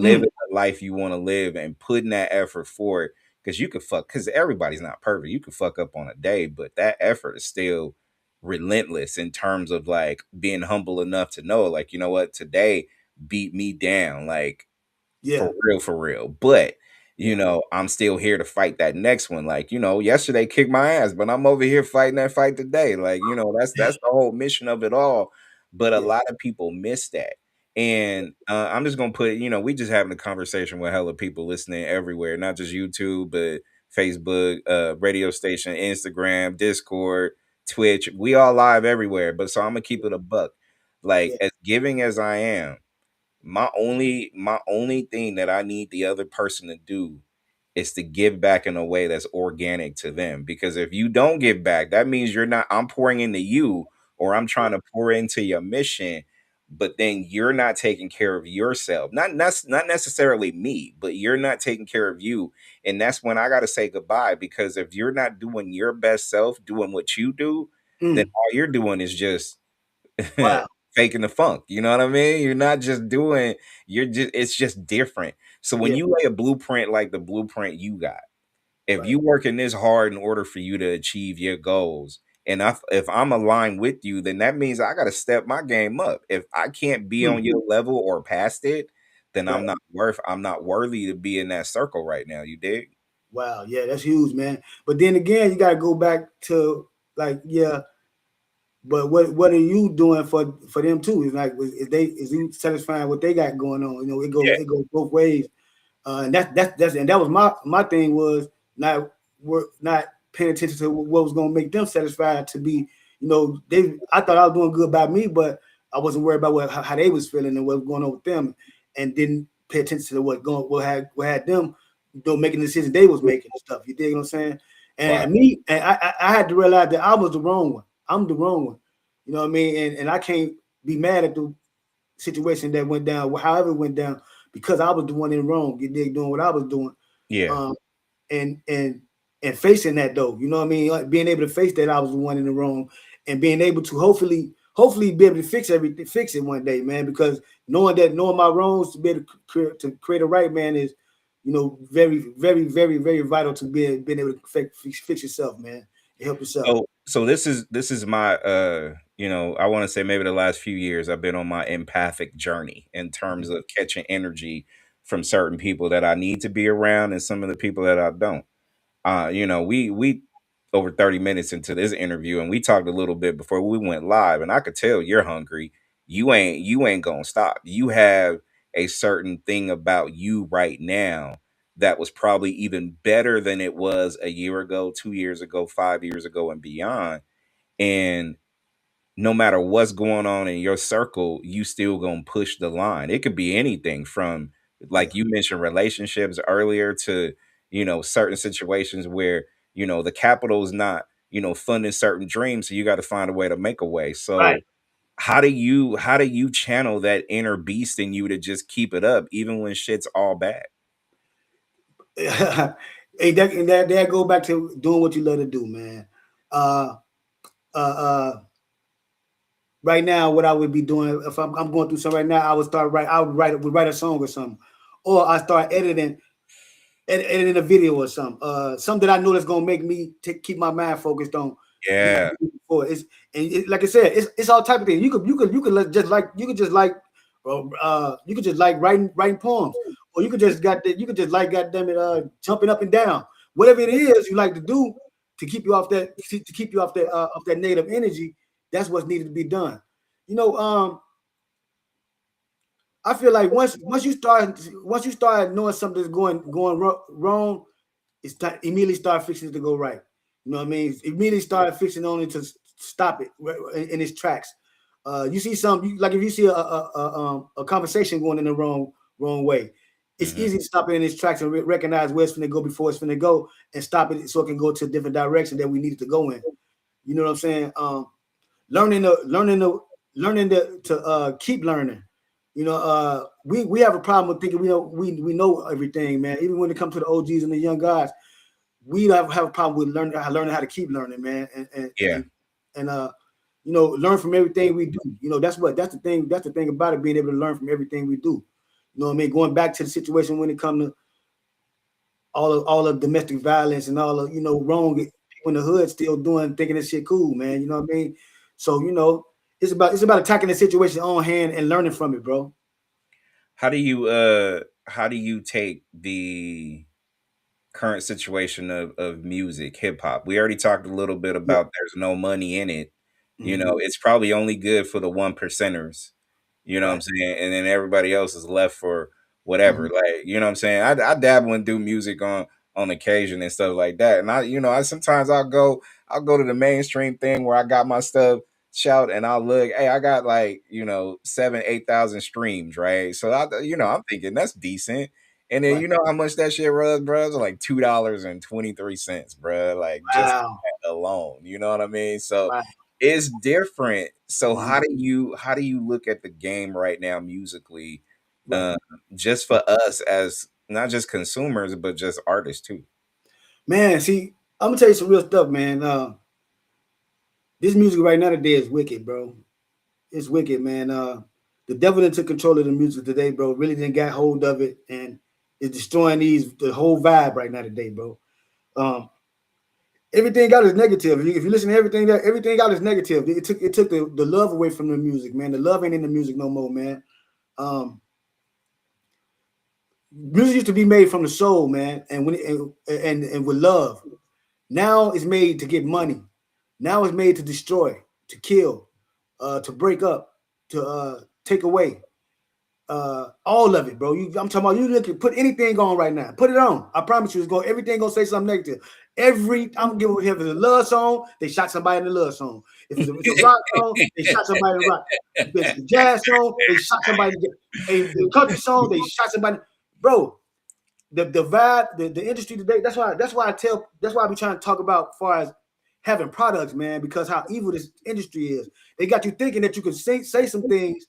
mm, living the life you want to live and putting that effort for it. Because you could because everybody's not perfect. You could fuck up on a day, but that effort is still relentless in terms of like being humble enough to know like, you know what, today beat me down like yeah, for real, but yeah, I'm still here to fight that next one. Like, yesterday kicked my ass, but I'm over here fighting that fight today. Like, that's the whole mission of it all. But a yeah, lot of people miss that. And I'm just gonna put, we just having a conversation with hella people listening everywhere, not just YouTube, but Facebook, radio station, Instagram, Discord, Twitch. We all live everywhere. But so I'm gonna keep it a buck. Like, yeah, as giving as I am, my only thing that I need the other person to do is to give back in a way that's organic to them. Because if you don't give back, that means you're not, I'm pouring into you, or I'm trying to pour into your mission, but then you're not taking care of yourself. Not necessarily me, but you're not taking care of you. And that's when I gotta say goodbye. Because if you're not doing your best self, doing what you do, then Mm, all you're doing is just wow. faking the funk. You know what I mean? You're not just doing, you're just, it's just different. So when Yeah. you lay a blueprint like the blueprint you got, if Right. you working this hard in order for you to achieve your goals, and if I'm aligned with you, then that means I got to step my game up. If I can't be Mm, on your level or past it, then right. I'm not worthy to be in that circle right now. You dig? Wow. Yeah, that's huge, man. But then again, you gotta go back to like, yeah, but what are you doing for them too? Is like is you satisfying what they got going on? You know, it goes both ways. And that's and that was my thing was not paying attention to what was gonna make them satisfied to be, you know, they I thought I was doing good by me, but I wasn't worried about how they was feeling and what was going on with them, and didn't pay attention to what had them, you know, making the decisions they was making and stuff. You dig what I'm saying? Wow. And me, and I had to realize that I was the wrong one. I'm the wrong one. You know what I mean? And I can't be mad at the situation that went down, however it went down, because I was the one in wrong. You dig, doing what I was doing, Yeah. um, and and and facing that though. You know what I mean? Like being able to face that I was the one in the wrong, and being able to hopefully be able to fix it one day, man. Because knowing my wrongs to be able to create a right, man, is, you know, very very vital to being able to fix yourself, man, and help yourself. So this is my I want to say maybe the last few years I've been on my empathic journey in terms of catching energy from certain people that I need to be around and some of the people that I don't. We over 30 minutes into this interview and we talked a little bit before we went live, and I could tell you're hungry. You ain't gonna stop. You have a certain thing about you right now that was probably even better than it was a year ago, 2 years ago, 5 years ago, and beyond. And no matter what's going on in your circle, you still gonna push the line. It could be anything from, Yeah, like you mentioned, relationships earlier to, certain situations where, the capital is not, funding certain dreams. So you got to find a way to make a way. right. So how do you channel that inner beast in you to just keep it up even when shit's all bad? And that go back to doing what you love to do, man. Uh, uh, uh, right now, what I would be doing if I'm going through something right now, I would write a song or something, or I start editing a video or something that I know that's gonna make me keep my mind focused on what Yeah. I'm doing before. Like I said, it's all type of things. You could just like writing poems, or you could just like goddamn it jumping up and down. Whatever it is you like to do to keep you off that negative energy, that's what's needed to be done. You know, I feel like once you start knowing something's wrong, it's immediately start fixing it to go right. You know what I mean? Immediately start fixing only to stop it in its tracks. You see like if you see a conversation going in the wrong way, it's Hmm. easy to stop it in its tracks and recognize where it's going to go before it's going to go, and stop it so it can go to a different direction that we need it to go in. You know what I'm saying? Learning to keep learning. You know, we have a problem with thinking we know everything, man. Even when it comes to the OGs and the young guys, we have a problem with learning how to keep learning, man, Yeah. and you know, learn from everything we do. You know, that's the thing about it, being able to learn from everything we do. You know what I mean? Going back to the situation when it comes to all of domestic violence and all of, you know, wrong people in the hood still doing thinking this shit cool, man. You know what I mean? So, you know, it's about attacking the situation on hand and learning from it, bro. How do you take the current situation of music, hip hop? We already talked a little bit Yeah. about there's no money in it. Mhm. It's probably only good for the one percenters. You know what I'm Right. saying? And then everybody else is left for whatever. Mhm. Like, you know what I'm saying? I dabble and do music on occasion and stuff like that. And I sometimes I'll go to the mainstream thing where I got my stuff shout and I'll look, hey, I got like, 7, 8,000 streams, right? So I'm thinking that's decent. And then Right. you know how much that shit was, bro? It was like $2.23, bro. Like just Wow. that alone. You know what I mean? So Wow. it's different. So Mhm. how do you look at the game right now musically? Right. Just for us as not just consumers, but just artists too. Man, see, I'm gonna tell you some real stuff, man. This music right now today is wicked, bro. It's wicked, man. The devil that took control of the music today, bro, really didn't get hold of it and is destroying the whole vibe right now today, bro. Um, everything got is negative. If you listen to everything got is negative. It took the love away from the music, man. The love ain't in the music no more, man. Um, music used to be made from the soul, man, and and with love. Now it's made to get money. Now it's made to destroy, to kill, to break up, to take away. All of it, bro. I'm talking about you look at put anything on right now. Put it on. I promise you, it's going everything gonna say something negative. I'm giving if it's a love song, they shot somebody in the love song. If it's a rock song, they shot somebody in the rock. If it's a jazz song, they shot somebody. The country song, they shot somebody. Bro, the vibe, the industry today. That's why I be trying to talk about as far as having products, man, because how evil this industry is. They got you thinking that you can say some things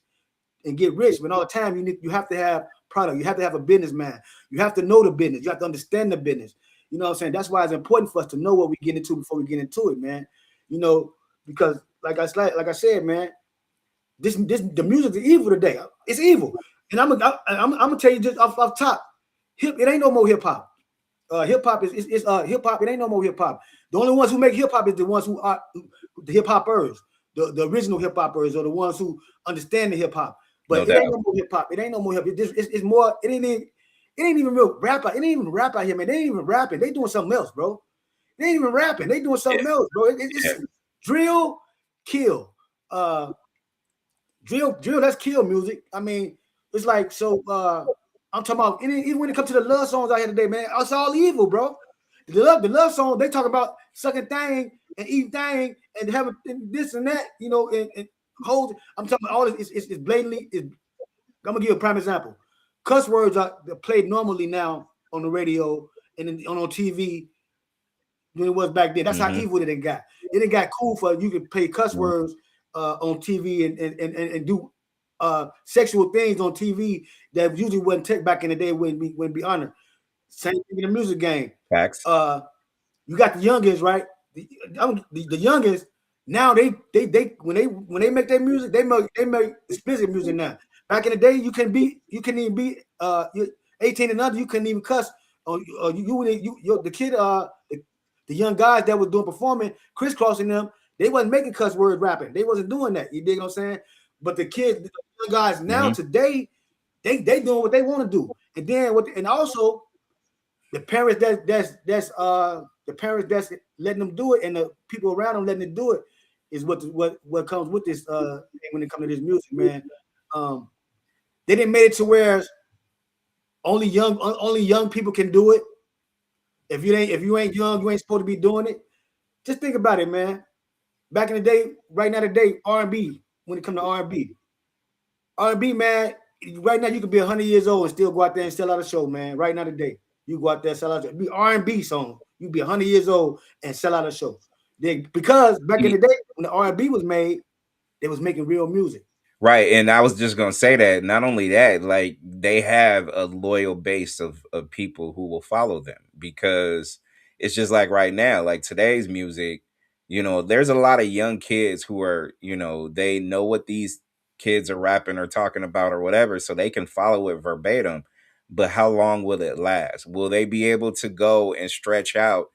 and get rich, but all the time you have to have product. You have to have a businessman. You have to know the business. You have to understand the business. You know what I'm saying? That's why it's important for us to know what we get into before we get into it, man. You know, because like I said, man, this the music is evil today. It's evil, and I'm gonna tell you just off top. It ain't no more hip hop. Hip hop is hip hop. It ain't no more hip hop. The only ones who make hip hop is the ones who are the hip hoppers, the original hip hoppers, or the ones who understand the hip hop. No But it doubt. ain't no more hip hop. It ain't no more hip. It's more. It ain't even real rap. It ain't even rap out here, man. They ain't even rapping. They doing something else, bro. They ain't even rapping. They doing Yeah. something else, bro. Yeah. It's drill, kill. Drill. That's kill music. I mean, it's like so. I'm talking about even when it comes to the love songs out here today, man. It's all evil, bro. The love song they talk about sucking thing and eating thing and having this and that, you know, and hold. I'm talking about all this. It's blatantly. I'm gonna give you a prime example. Cuss words are played normally now on the radio and on TV than it was back then. That's how Mm-hmm. evil it got. It got cool for you could play cuss words on TV and do sexual things on TV that usually wasn't take back in the day wouldn't be honored. Same thing in the music game. Facts. Uh, you got the youngest, right? The youngest now when they make their music, they make explicit music now. Back in the day, you can even be 18 and under, you couldn't even cuss. Or the kid the young guys that was doing performing, crisscrossing them, they wasn't making cuss words rapping. They wasn't doing that. You dig what I'm saying? But the kids, the young guys now Mm-hmm. today, they doing what they want to do. And then and also the parents the parents that's letting them do it and the people around them letting them do it is what comes with this when it comes to this music, man. Um, they didn't make it to where only young people can do it. If you ain't young, you ain't supposed to be doing it. Just think about it, man. Back in the day, right now today, R&B, when it comes to R&B. R&B, man, right now you could be 100 years old and still go out there and sell out a show, man. Right now today, you go out there and sell out be R&B song. You be 100 years old and sell out a show. Because back in the day when the R&B was made, they was making real music. Right, and I was just gonna say that. Not only that, like they have a loyal base of people who will follow them because it's just like right now, like today's music. You know, there's a lot of young kids who are, you know, they know what these kids are rapping or talking about or whatever, so they can follow it verbatim. But how long will it last? Will they be able to go and stretch out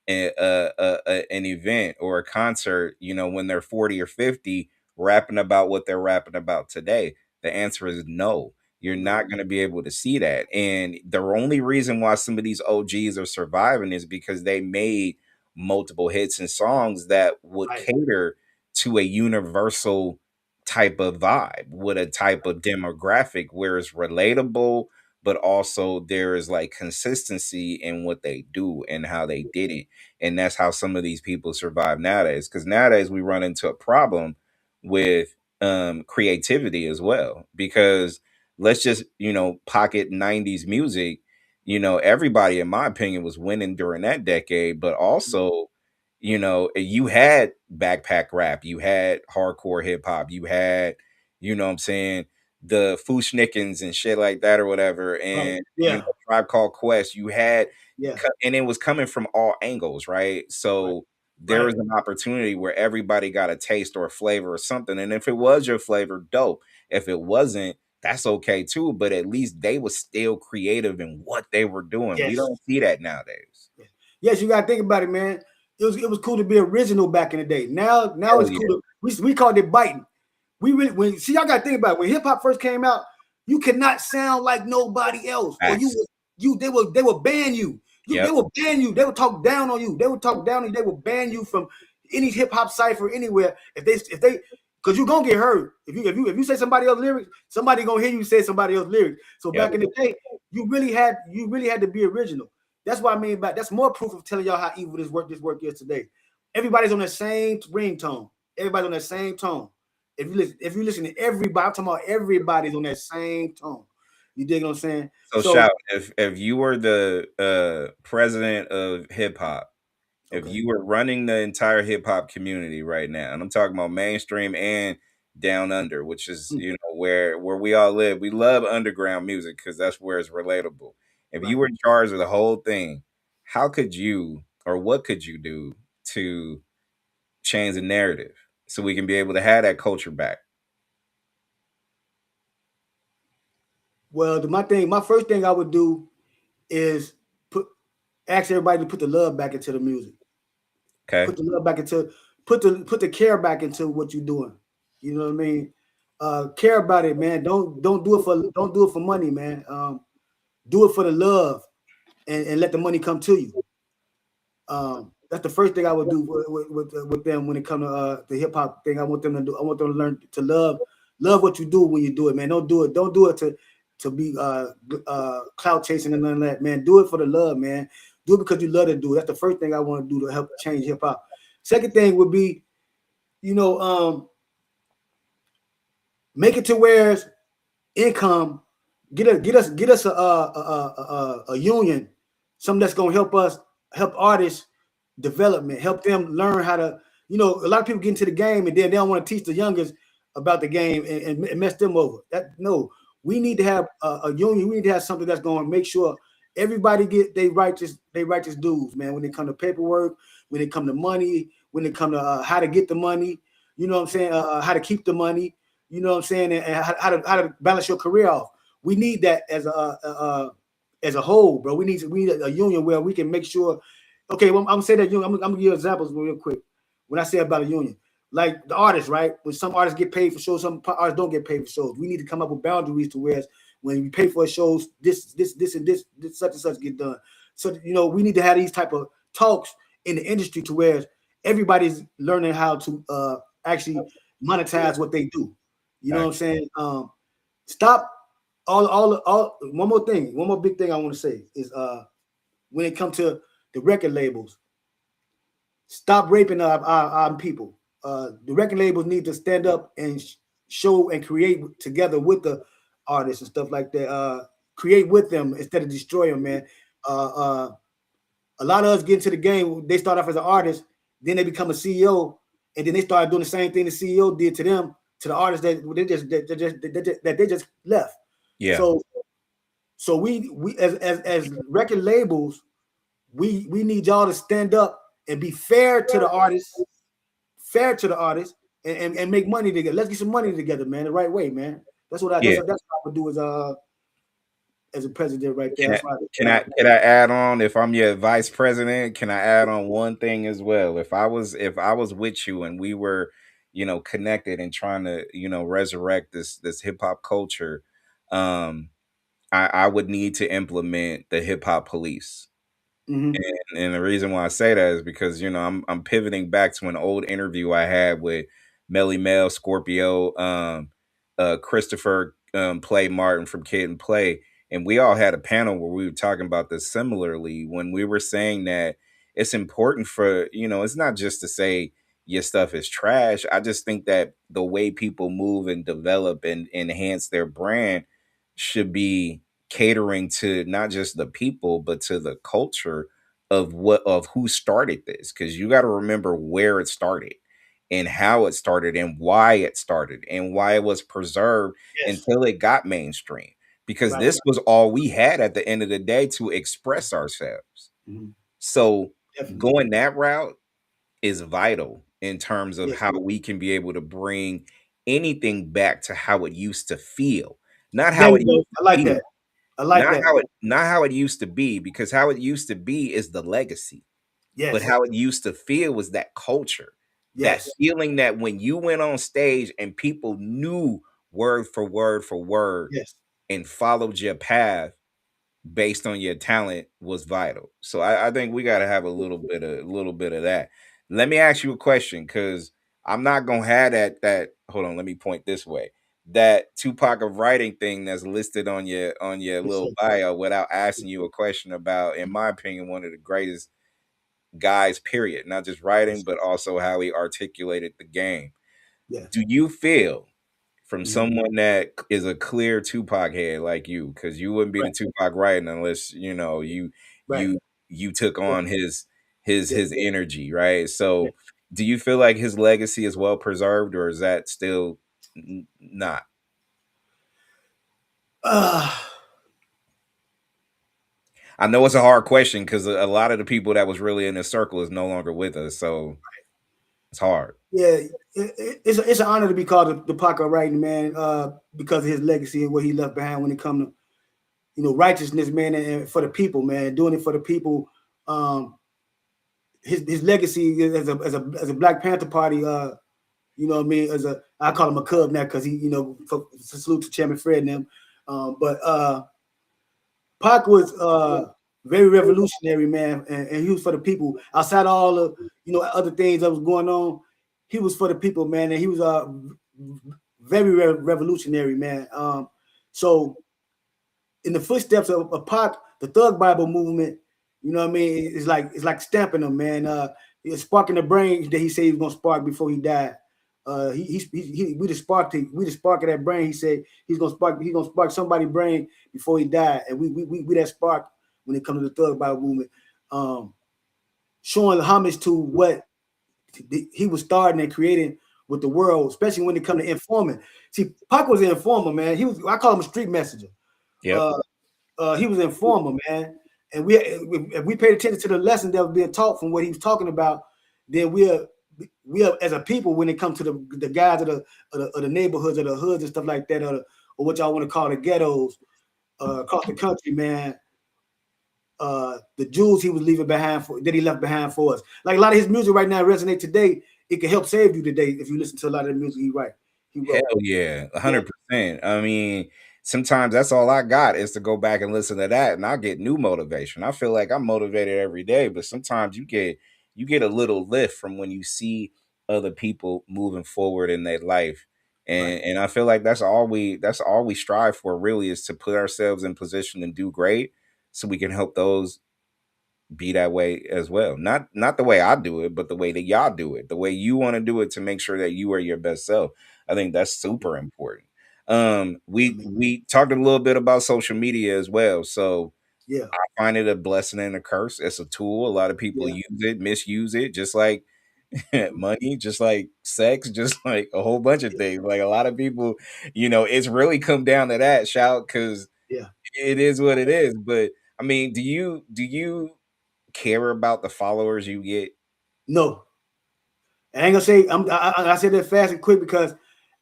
an event or a concert? You know, when they're 40 or 50 rapping about what they're rapping about today? The answer is no. You're not going to be able to see that. And the only reason why some of these OGs are surviving is because they made multiple hits and songs that would Right. cater to a universal type of vibe, with a type of demographic where it's relatable, but also there is like consistency in what they do and how they did it. And that's how some of these people survive nowadays. Because nowadays we run into a problem with creativity as well, because let's just, you know, pocket 90s music. everybody, in my opinion, was winning during that decade. But also, you had backpack rap, you had hardcore hip hop, you had, what I'm saying, the Fushnikins and shit like that or whatever, Right. and Yeah. Tribe Called Quest. You had, Yeah. and it was coming from all angles, right? Right. So there Right. was an opportunity where everybody got a taste or a flavor or something. And if it was your flavor, dope. If it wasn't, that's okay too. But at least they were still creative in what they were doing. We Yes. don't see that nowadays. Yes, you gotta think about it, man. It was cool to be original back in the day. Now Hell it's yeah. cool to we called it biting. We really y'all gotta think about it. When hip hop first came out, you could not sound like nobody else, or Facts. they will ban you. They Yep. will ban you. They will talk down on you. They will talk down on you. They will ban you from any hip hop cipher anywhere if they because you're gonna get heard. If you say somebody else's lyrics, somebody gonna hear you say somebody else's lyrics. So Yep. back in the day, you really had to be original. That's what I mean by that's more proof of telling y'all how evil this work is today. Everybody's on the same ringtone. Everybody's on that same tone. If you listen to everybody, I'm talking about everybody's on that same tone. You dig what I'm saying? So So shout, if you were the president of hip hop, if okay, you were running the entire hip hop community right now, and I'm talking about mainstream and down under, which is where we all live. We love underground music because that's where it's relatable. If you right. were in charge of the whole thing, how could you or what could you do to change the narrative so we can be able to have that culture back? Well, my first thing I would do is ask everybody to put the love back into the music. Okay. Put the love back into put the care back into what you're doing. You know what I mean? Care about it, man. Don't do it for money, man. Do it for the love and let the money come to you. That's the first thing I would do with them when it comes to the hip hop thing. I want them to do. I want them to learn to love what you do when you do it, man. Don't do it to be clout chasing and none of that, man. Do it for the love, man. Do it because you love to do it. That's the first thing I want to do to help change hip hop. Second thing would be, make it to where income get us a union, something that's gonna help artists development, help them learn how to. A lot of people get into the game and then they don't want to teach the youngest about the game and mess them over. We need to have a union. We need to have something that's going to make sure everybody get they righteous dues, man. When it come to paperwork, when it come to money, when it come to how to get the money, you know what I'm saying? How to keep the money, you know what I'm saying, and how to balance your career off. We need that as a whole, bro. We need a union where we can make sure. Okay, well, I'm gonna say that union. I'm gonna give you examples real quick. When I say about a union, like the artists, right? When some artists get paid for shows, some artists don't get paid for shows. We need to come up with boundaries to where when you pay for shows, this and this such and such get done. So we need to have these type of talks in the industry to where everybody's learning how to actually monetize what they do. You know what I'm saying? Stop all. One more thing, one more big thing I want to say is when it comes to the record labels, stop raping our people. The record labels need to stand up and show and create together with the artists and stuff like that. Create with them instead of destroy them, man. A lot of us get into the game. They start off as an artist, then they become a CEO, and then they start doing the same thing the CEO did to them, to the artists that they just left. Yeah. So we as record labels, we need y'all to stand up and be fair to the artists, and make money together. Let's get some money together, man, the right way, man. That's what I would do as a president right there. Can I add on, if I'm your vice president, can I add on one thing as well? If I was with you and we were, connected and trying to, resurrect this hip hop culture, I would need to implement the hip hop police. Mm-hmm. And the reason why I say that is because I'm pivoting back to an old interview I had with Melly Mel, Scorpio, Christopher Play Martin from Kid and Play, and we all had a panel where we were talking about this similarly when we were saying that it's important for it's not just to say your stuff is trash. I just think that the way people move and develop and enhance their brand should be catering to not just the people but to the culture of who started this, because you got to remember where it started and how it started and why it started and why it was preserved Yes. until it got mainstream, because Right. this was all we had at the end of the day to express ourselves. Mhm. So Definitely. going that route is vital in terms of Yes. how we can be able to bring anything back to how it used to feel, not There how you it go. used to I like be, that. I like that. not how it used to be, because how it used to be is the legacy, but Yes. how it used to feel was that culture, that Yes. feeling that when you went on stage and people knew word for word for word Yes. and followed your path based on your talent was vital. So I think we got to have a little bit of that. Let me ask you a question, because I'm not gonna have that. Hold on, let me point this way. That Tupac of writing thing that's listed on your Yes, sir. little bio without asking you a question about, in my opinion, one of the greatest guys. Period. Not just writing, Yes. but also how he articulated the game. Yeah. Do you feel, from Mhm. someone that is a clear Tupac head like you, because you wouldn't be the Right. Tupac writing unless Right. you took Yeah. on Yeah. his energy, right? Yeah. So, do you feel like his legacy is well preserved, or is that still not? Uh, I know it's a hard question because a lot of the people that was really in this circle is no longer with us, so it's hard. yeah. It's an honor to be called the Paco writing man, because of his legacy and what he left behind when it comes to righteousness, man, and for the people, man, doing it for the people. Um, his legacy as a Black Panther Party. You know what I mean? As a I call him a Cub now because he, salute to Chairman Fred and them. But Pac was very revolutionary, man, and he was for the people. Outside of all the other things that was going on, he was for the people, man, and he was very revolutionary, man. So in the footsteps of Pac, the Thug Bible movement, you know what I mean? It's like stamping him, man. It's sparking the brain that he said he was gonna spark before he died. We the spark of that brain. He said he's gonna spark somebody's brain before he died, and we that spark when it comes to the Thug Bible movement, um, showing homage to what he was starting and creating with the world, especially when it comes to informant. See, Pac was an informer, man. I call him a street messenger. Yep. Uh, he was an informer, man. And if we paid attention to the lesson that was being taught from what he was talking about, then we are as a people, when it comes to the guys of the neighborhoods or the hoods and stuff like that, or what y'all want to call the ghettos across the country, man. The jewels he was leaving behind that he left behind for us. Like a lot of his music right now resonate today. It can help save you today if you listen to a lot of the music he Hell wrote. yeah, Yeah, 100%. I mean, sometimes that's all I got is to go back and listen to that, and I get new motivation. I feel like I'm motivated every day, but sometimes you get a little lift from when you see other people moving forward in their life, right. and I feel like that's all we strive for, really, is to put ourselves in position and do great, so we can help those be that way as well. Not the way I do it, but the way that y'all do it, the way you want to do it, to make sure that you are your best self. I think that's super important. Yeah, We man. we talked a little bit about social media as well. So Yeah, I find it a blessing and a curse. It's a tool. A lot of people yeah, use it, misuse it, just like money, just like sex, just like a whole bunch of things. Like a lot of people, it's really come down to that, shout, because yeah. it is what it is. But I mean, do you care about the followers you get? No, I ain't gonna say I said that fast and quick because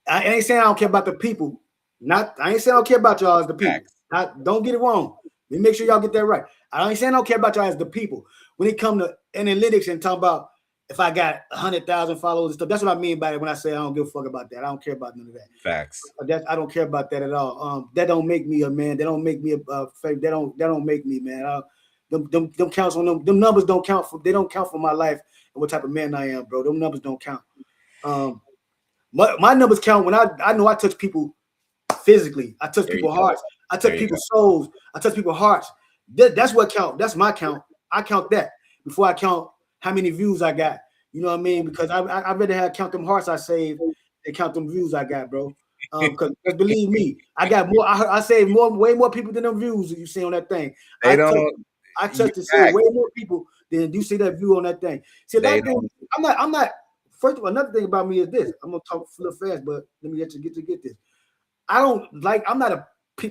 I ain't saying I don't care about the people. Not I ain't saying I don't care about y'all as the people. Facts. Don't get it wrong. Let me make sure y'all get that right. I ain't saying I don't care about y'all as the people. When it come to analytics and talking about if I got 100,000 followers and stuff, that's what I mean by it when I say I don't give a fuck about that. I don't care about none of that. Facts. I don't care about that at all. That don't make me a man. That don't make me a fake. That don't make me, man. Them counts on them numbers don't count for. They don't count for my life and what type of man I am, bro. Them numbers don't count. Um, my numbers count when I know I touch people physically. I touch There you people's go. hearts. I There touch you go. people's souls. I touch people's hearts. That's what count. That's my count. I count that before I count how many views I got. You know what I mean? Because I rather have count them hearts I saved than count them views I got, bro. Because believe me, I got more. I saved way more people than them views that you see on that thing. They don't. I You touched and saved fact. way more people than you see that view on that thing. See, a lot They of things. don't. I'm not. First of all, another thing about me is this. I'm gonna talk a little fast, but let me get this. I don't like. I'm not a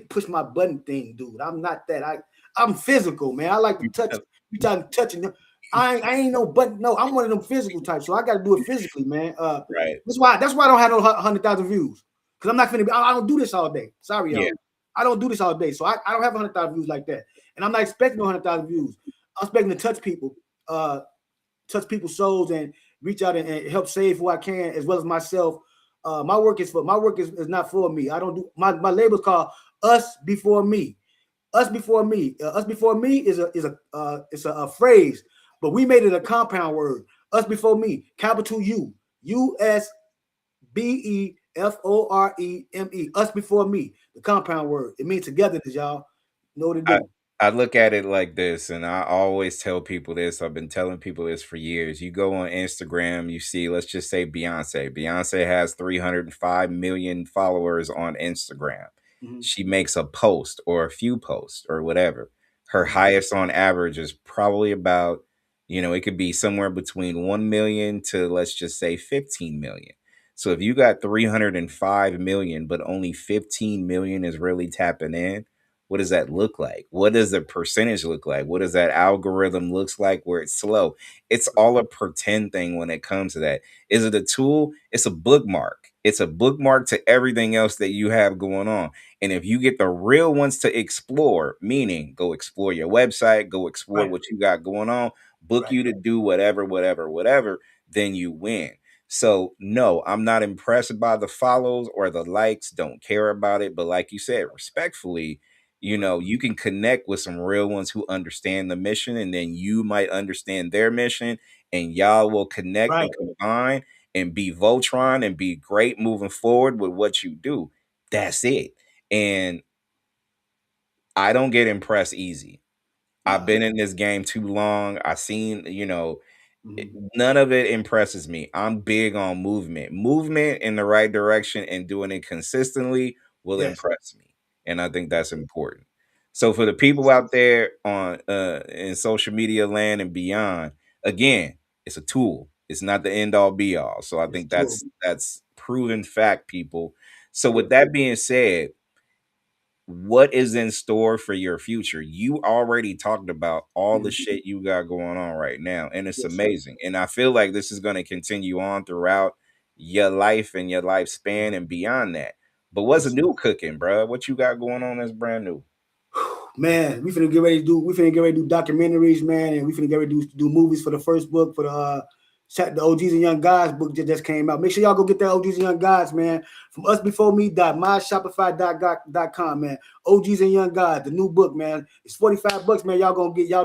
push my button thing, dude. I'm not that. I'm physical, man. I like to touch. You talking touching. I ain't no button. No, I'm one of them physical types, so I got to do it physically, man. Right. That's why I don't have no 100,000 views, because I'm not gonna. I don't do this all day. Sorry, y'all. Yeah. I don't do this all day, so I don't have 100,000 views like that, and I'm not expecting 100,000 views. I'm expecting to touch people's souls, and reach out and help save who I can, as well as myself. My work is not for me. I don't do my label's called Us Before Me. Us Before Me. Us Before Me is a phrase, but we made it a compound word. Us Before Me, capital U, USBEFOREME. Us Before Me, the compound word. It means togetherness, y'all. Know what to I, do. I look at it like this, and I always tell people this. I've been telling people this for years. You go on Instagram, you see, let's just say Beyonce. Beyonce has 305 million followers on Instagram. Mm-hmm. She makes a post or a few posts or whatever. Her Mm-hmm. highest on average is probably about, it could be somewhere between 1 million to, let's just say, 15 million. So if you got 305 million, but only 15 million is really tapping in, what does that look like? What does the percentage look like? What does that algorithm looks like where it's slow? It's all a pretend thing when it comes to that. Is it a tool? It's a bookmark. It's a bookmark to everything else that you have going on. And if you get the real ones to explore, meaning go explore your website, go explore Right. what you got going on, book Right. you to do whatever, then you win. So no, I'm not impressed by the follows or the likes, don't care about it. But like you said, respectfully, Right. you can connect with some real ones who understand the mission, and then you might understand their mission, and y'all will connect Right. and combine and be Voltron and be great moving forward with what you do. That's it. And I don't get impressed easy. I've Nah. been in this game too long. I seen, Mm-hmm. none of it impresses me. I'm big on movement. Movement in the right direction and doing it consistently will Yes. impress me. And I think that's important. So for the people out there on in social media land and beyond, again, it's a tool. It's not the end all be all. So I It's think true. that's proven fact, people. So Yeah. with that being said, what is in store for your future? You already talked about all the Mm-hmm. shit you got going on right now, and it's Yes, sir. amazing. And I feel like this is going to continue on throughout your life and your lifespan and beyond that. But what's Yes, sir. new cooking, bro? What you got going on that's brand new? Man, we finna get ready to do documentaries, man, and we finna get ready to do movies for the first book for the OGs and Young Guys book that just came out. Make sure y'all go get that OGs and Young Guys, man. From usbeforeme.myshopify.com, man. OGs and Young Guys, the new book, man. It's $45, man. Y'all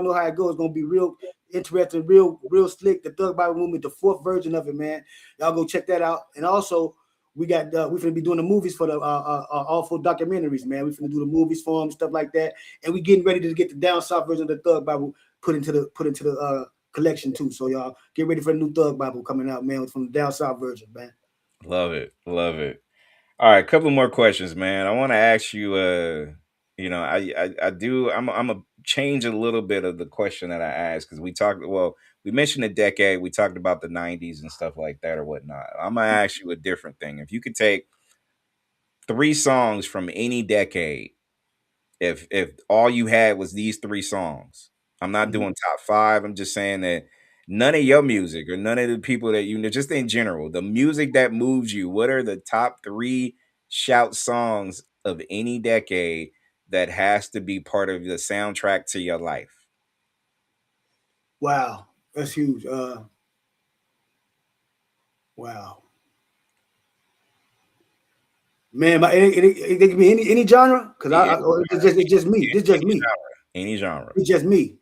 know how it goes. It's gonna be real interesting, real slick. The Thug Bible Movement, the fourth version of it, man. Y'all go check that out. And also, we finna be doing the movies for the awful documentaries, man. We finna do the movies for them, stuff like that, and we getting ready to get the down south version of the Thug Bible put into the collection too. So y'all get ready for the new Thug Bible coming out, man, from the down south version, man. Love it, love it. All right, a couple more questions, man. I want to ask you. I do. I'm a change a little bit of the question that I asked because we talked. Well, we mentioned a decade. We talked about the '90s and stuff like that or whatnot. I'm gonna ask you a different thing. If you could take three songs from any decade, if all you had was these three songs, I'm not Mm-hmm. doing top five. I'm just saying that none of your music or none of the people that you know, just in general, the music that moves you, what are the top three shout songs of any decade that has to be part of the soundtrack to your life? Wow, that's huge. Wow, man. It can be any genre because Yeah, or it's just me. This just any me. genre. Any genre. It's just me.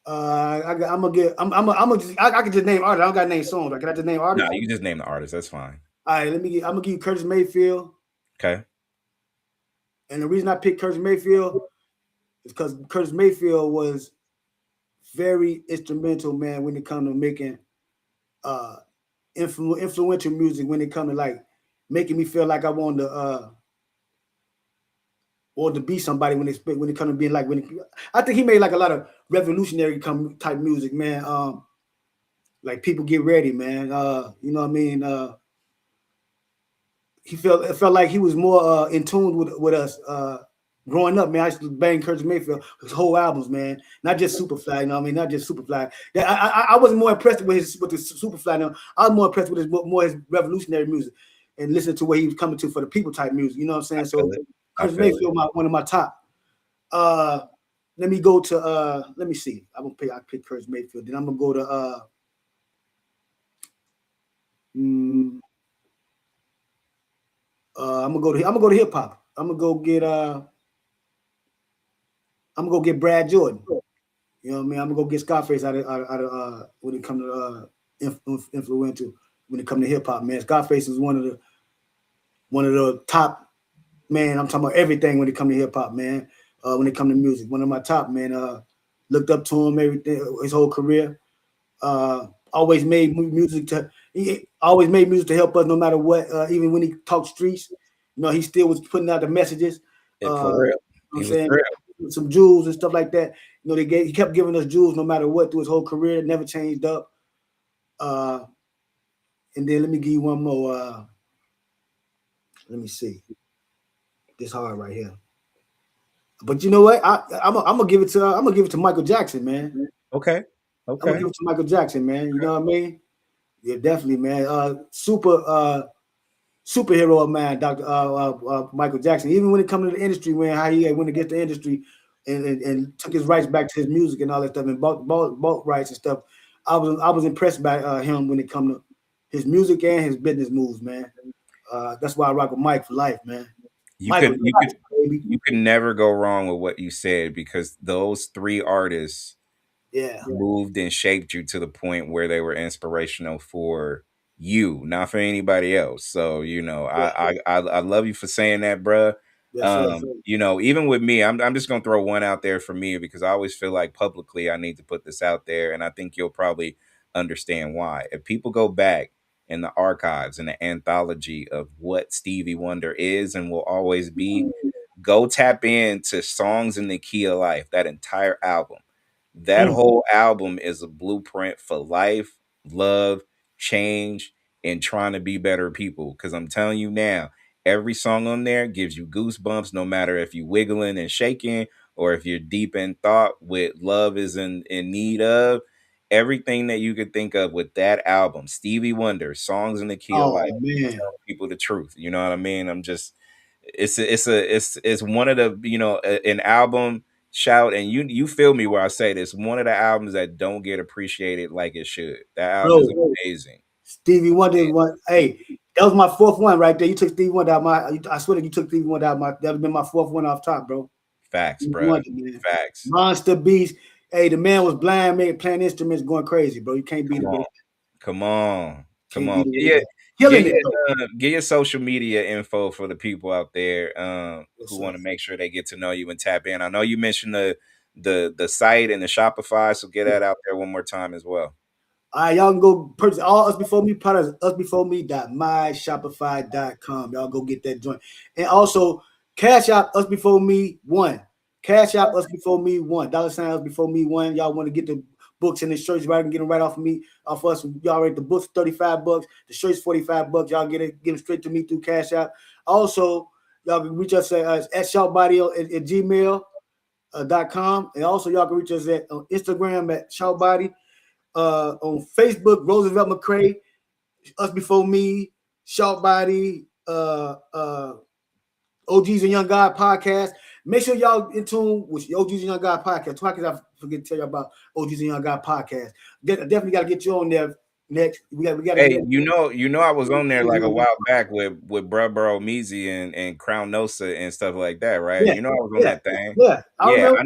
I'm gonna get. I'm gonna just. I can just name artists. I don't got to name songs. Can I just name No, artists? you can just name the artist. That's fine. All right, I'm gonna give you Curtis Mayfield. Okay. And the reason I picked Curtis Mayfield is because Curtis Mayfield was very instrumental, man, when it comes to making uh influential music. When it comes to like making me feel like I wanted to or to be somebody when it comes to being like I think he made like a lot of revolutionary type music, man. Like people get ready, man. You know what I mean? It felt like he was more in tune with us growing up, man. I used to bang Curtis Mayfield, his whole albums, man. Not just Superfly, you know what I mean? Not just Superfly. Yeah, I wasn't more impressed with the Superfly. No, I was more impressed with his revolutionary music and listening to where he was coming to for the people type music. You know what I'm saying? I feel So it. I Curtis feel it. Mayfield, one of my top. Let me go to let me see. I pick Curtis Mayfield. Then I'm gonna go to mm, I'm gonna go to hip hop. I'm gonna go get Brad Jordan. You know what I mean? I'm gonna go get Scarface out of when it comes to influential when it comes to hip hop, man. Scarface is one of the top, man. I'm talking about everything when it comes to hip hop, man. When it comes to music, one of my top, man. Looked up to him everything his whole career. Always made music he always made music to help us no matter what. Even when he talked streets, you know, he still was putting out the messages. For You real. know He what I'm was saying? real. Some jewels and stuff like that. You know, he kept giving us jewels no matter what through his whole career. Never changed up. Uh, and then let me give you one more. Let me see. This hard right here. But you know what? I'm gonna give it to Michael Jackson, man. Okay. I'm gonna Okay. give it to Michael Jackson, man. You know what I mean? Yeah, definitely, man. Superhero of mine, Dr. Michael Jackson. Even when it comes to the industry, man, how he went against the industry and took his rights back to his music and all that stuff and bought rights and stuff. I was impressed by him when it comes to his music and his business moves, man. That's why I rock with Mike for life, man. You Michael could you could Jackson, baby. you could never go wrong with what you said because those three artists Yeah. moved and shaped you to the point where they were inspirational for you, not for anybody else. So, Yeah. I love you for saying that, bruh. Yes, sir. Even with me, I'm just gonna throw one out there for me because I always feel like publicly I need to put this out there, and I think you'll probably understand why. If people go back in the archives and the anthology of what Stevie Wonder is and will always be, go tap into Songs in the Key of Life, that entire album. That Mm. whole album is a blueprint for life, love, change, and trying to be better people. Because I'm telling you now, every song on there gives you goosebumps, no matter if you're wiggling and shaking or if you're deep in thought with love is in need of. Everything that you could think of with that album, Stevie Wonder, Songs in the Key of Life, Oh man. telling people the truth. You know what I mean? It's one of the an album shout, and you feel me where I say this, one of the albums that don't get appreciated like it should. That album is Bro, amazing. Stevie Wonder is one. Hey, that was my fourth one right there. You took Stevie Wonder out my. I swear that you took Stevie Wonder out my. That would been my fourth one off top, bro. Facts, Stevie bro. Wonder, man. Facts. Monster Beast. Hey, the man was blind, man, playing instruments, going crazy, bro. You can't beat Come it with on. it. Come on. Come Can't on. beat it with it, though. Killing it though. Get your social media info for the people out there Yes, who sir. want to make sure they get to know you and tap in. I know you mentioned the site and the Shopify, so get Yeah. that out there one more time as well. All right, y'all can go purchase all Us Before Me products, usbeforeme.myshopify.com. Y'all go get that joint. And also, Cash App Us Before Me One. Cash App Us Before Me One. $ Us Before Me One. Y'all want to get the books and the shirts right and get them right off of me, off us. Y'all rate the books $35, the shirts $45. Y'all get them straight to me through Cash App. Also, y'all can reach us at ShaultBody at gmail.com. And also, y'all can reach us at on Instagram at ShaultBody. On Facebook, Roosevelt McCray, Us Before Me, ShaultBody, OGs and Young God podcast. Make sure y'all in tune with OGs and Young God podcast. I forget to tell you about OGs and Young God podcast. Definitely got to get you on there next. We got to Hey, get I was on there like a while back with Bro Meezy and Crown Nosa and stuff like that, right? yeah, You know I was on yeah, that thing. yeah. I Yeah, remember.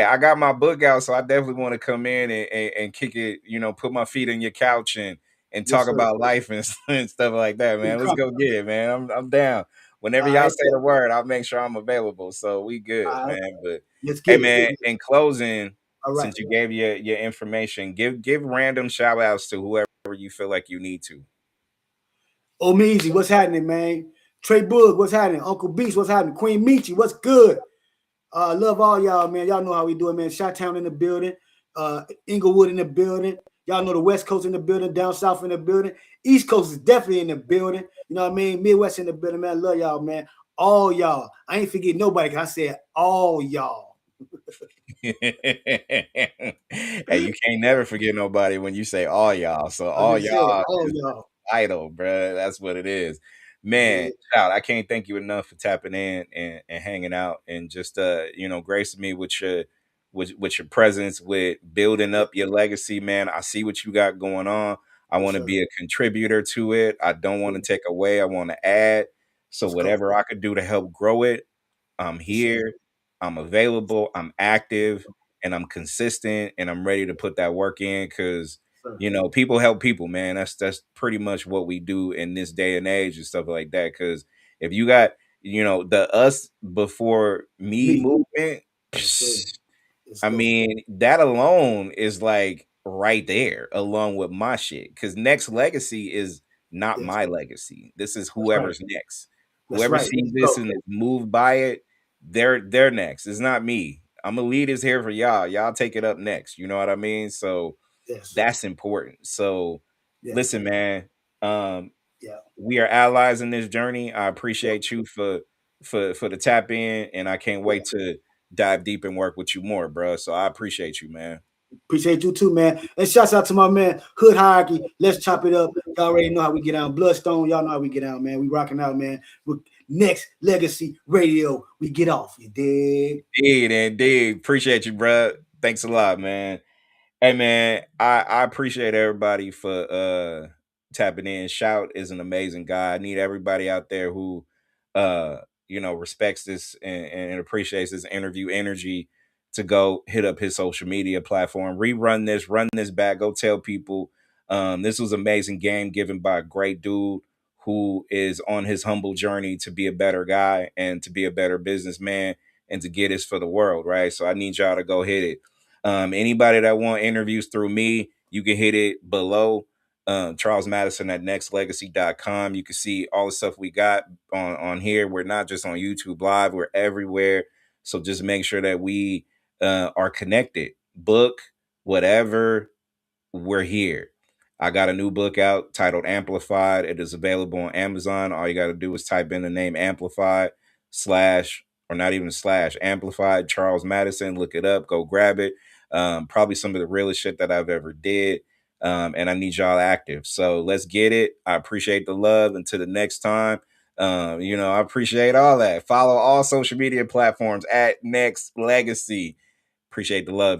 I got my book out, so I definitely want to come in and kick it, put my feet on your couch and Yes, talk sir. about life and stuff like that, man. Let's go get it, man. I'm down. Whenever All y'all right, say the word, I'll make sure I'm available. So we good, all right. man. But Let's hey get it. man, in closing, All right. since you gave your information, give random shout outs to whoever you feel like you need to. Omeezy, what's happening, man? Trey Boog, what's happening? Uncle Beast, what's happening? Queen Michi, what's good? Love all y'all, man. Y'all know how we do it, man. Chi-Town in the building, Inglewood in the building. Y'all know the West Coast in the building, down south in the building. East Coast is definitely in the building. You know what I mean? Midwest in the building, man. Love y'all, man. All y'all. I ain't forget nobody because I said all y'all. Hey, you can't never forget nobody when you say all y'all. So I all just said y'all all is y'all. vital, bro. That's what it is. Yeah, Man, shout, I can't thank you enough for tapping in and hanging out and just gracing me with with your presence, with building yeah, up your legacy, man. I see what you got going on. I yes, want to sir. be a contributor to it. I don't want to Yeah, take away. I want to add. So let's go. whatever I could do to help grow it, I'm Yes, sir. here, I'm available, I'm active, and I'm consistent, and I'm ready to put that work in because Sir. people help people, man. That's pretty much what we do in this day and age and stuff like that. Because if you got the us before me Me. movement, Yes, sir. Let's I go. mean, that alone is like right there along with my shit. Cause next legacy is not Yes, my legacy. This is that's right. whoever's next. That's Whoever right. sees Let's this go. and is moved by it, they're next. It's not me. I'm gonna lead this here for y'all. Y'all take it up next. You know what I mean? So Yes. that's important. So Yes. listen, man. Um, Yeah. we are allies in this journey. I Yeah. appreciate you for the tap in, and I can't Yeah. wait to dive deep and work with you more, bro. So I appreciate you, man. Appreciate you too, man. And shouts out to my man, Hood Hierarchy. Let's chop it up. Y'all already know how we get out. Bloodstone, y'all know how we get out, man. We rocking out, man. With Next Legacy Radio, we get off. You dig? Indeed. Appreciate you, bro. Thanks a lot, man. Hey man, I appreciate everybody for tapping in. Shout is an amazing guy. I need everybody out there who respects this and appreciates this interview energy to go hit up his social media platform, rerun this, run this back, go tell people. This was amazing game given by a great dude who is on his humble journey to be a better guy and to be a better businessman and to get this for the world, right? So I need y'all to go hit it. Anybody that want interviews through me, you can hit it below. Charles Madison at nextlegacy.com. You can see all the stuff we got on here. We're not just on YouTube Live, we're everywhere. So just make sure that we are connected. Book, whatever, we're here. I got a new book out titled Amplified. It is available on Amazon. All you got to do is type in the name Amplified slash, or not even slash, Amplified Charles Madison. Look it up. Go grab it. Probably some of the realest shit that I've ever did. And I need y'all active. So let's get it. I appreciate the love. Until the next time. I appreciate all that. Follow all social media platforms at Next Legacy. Appreciate the love.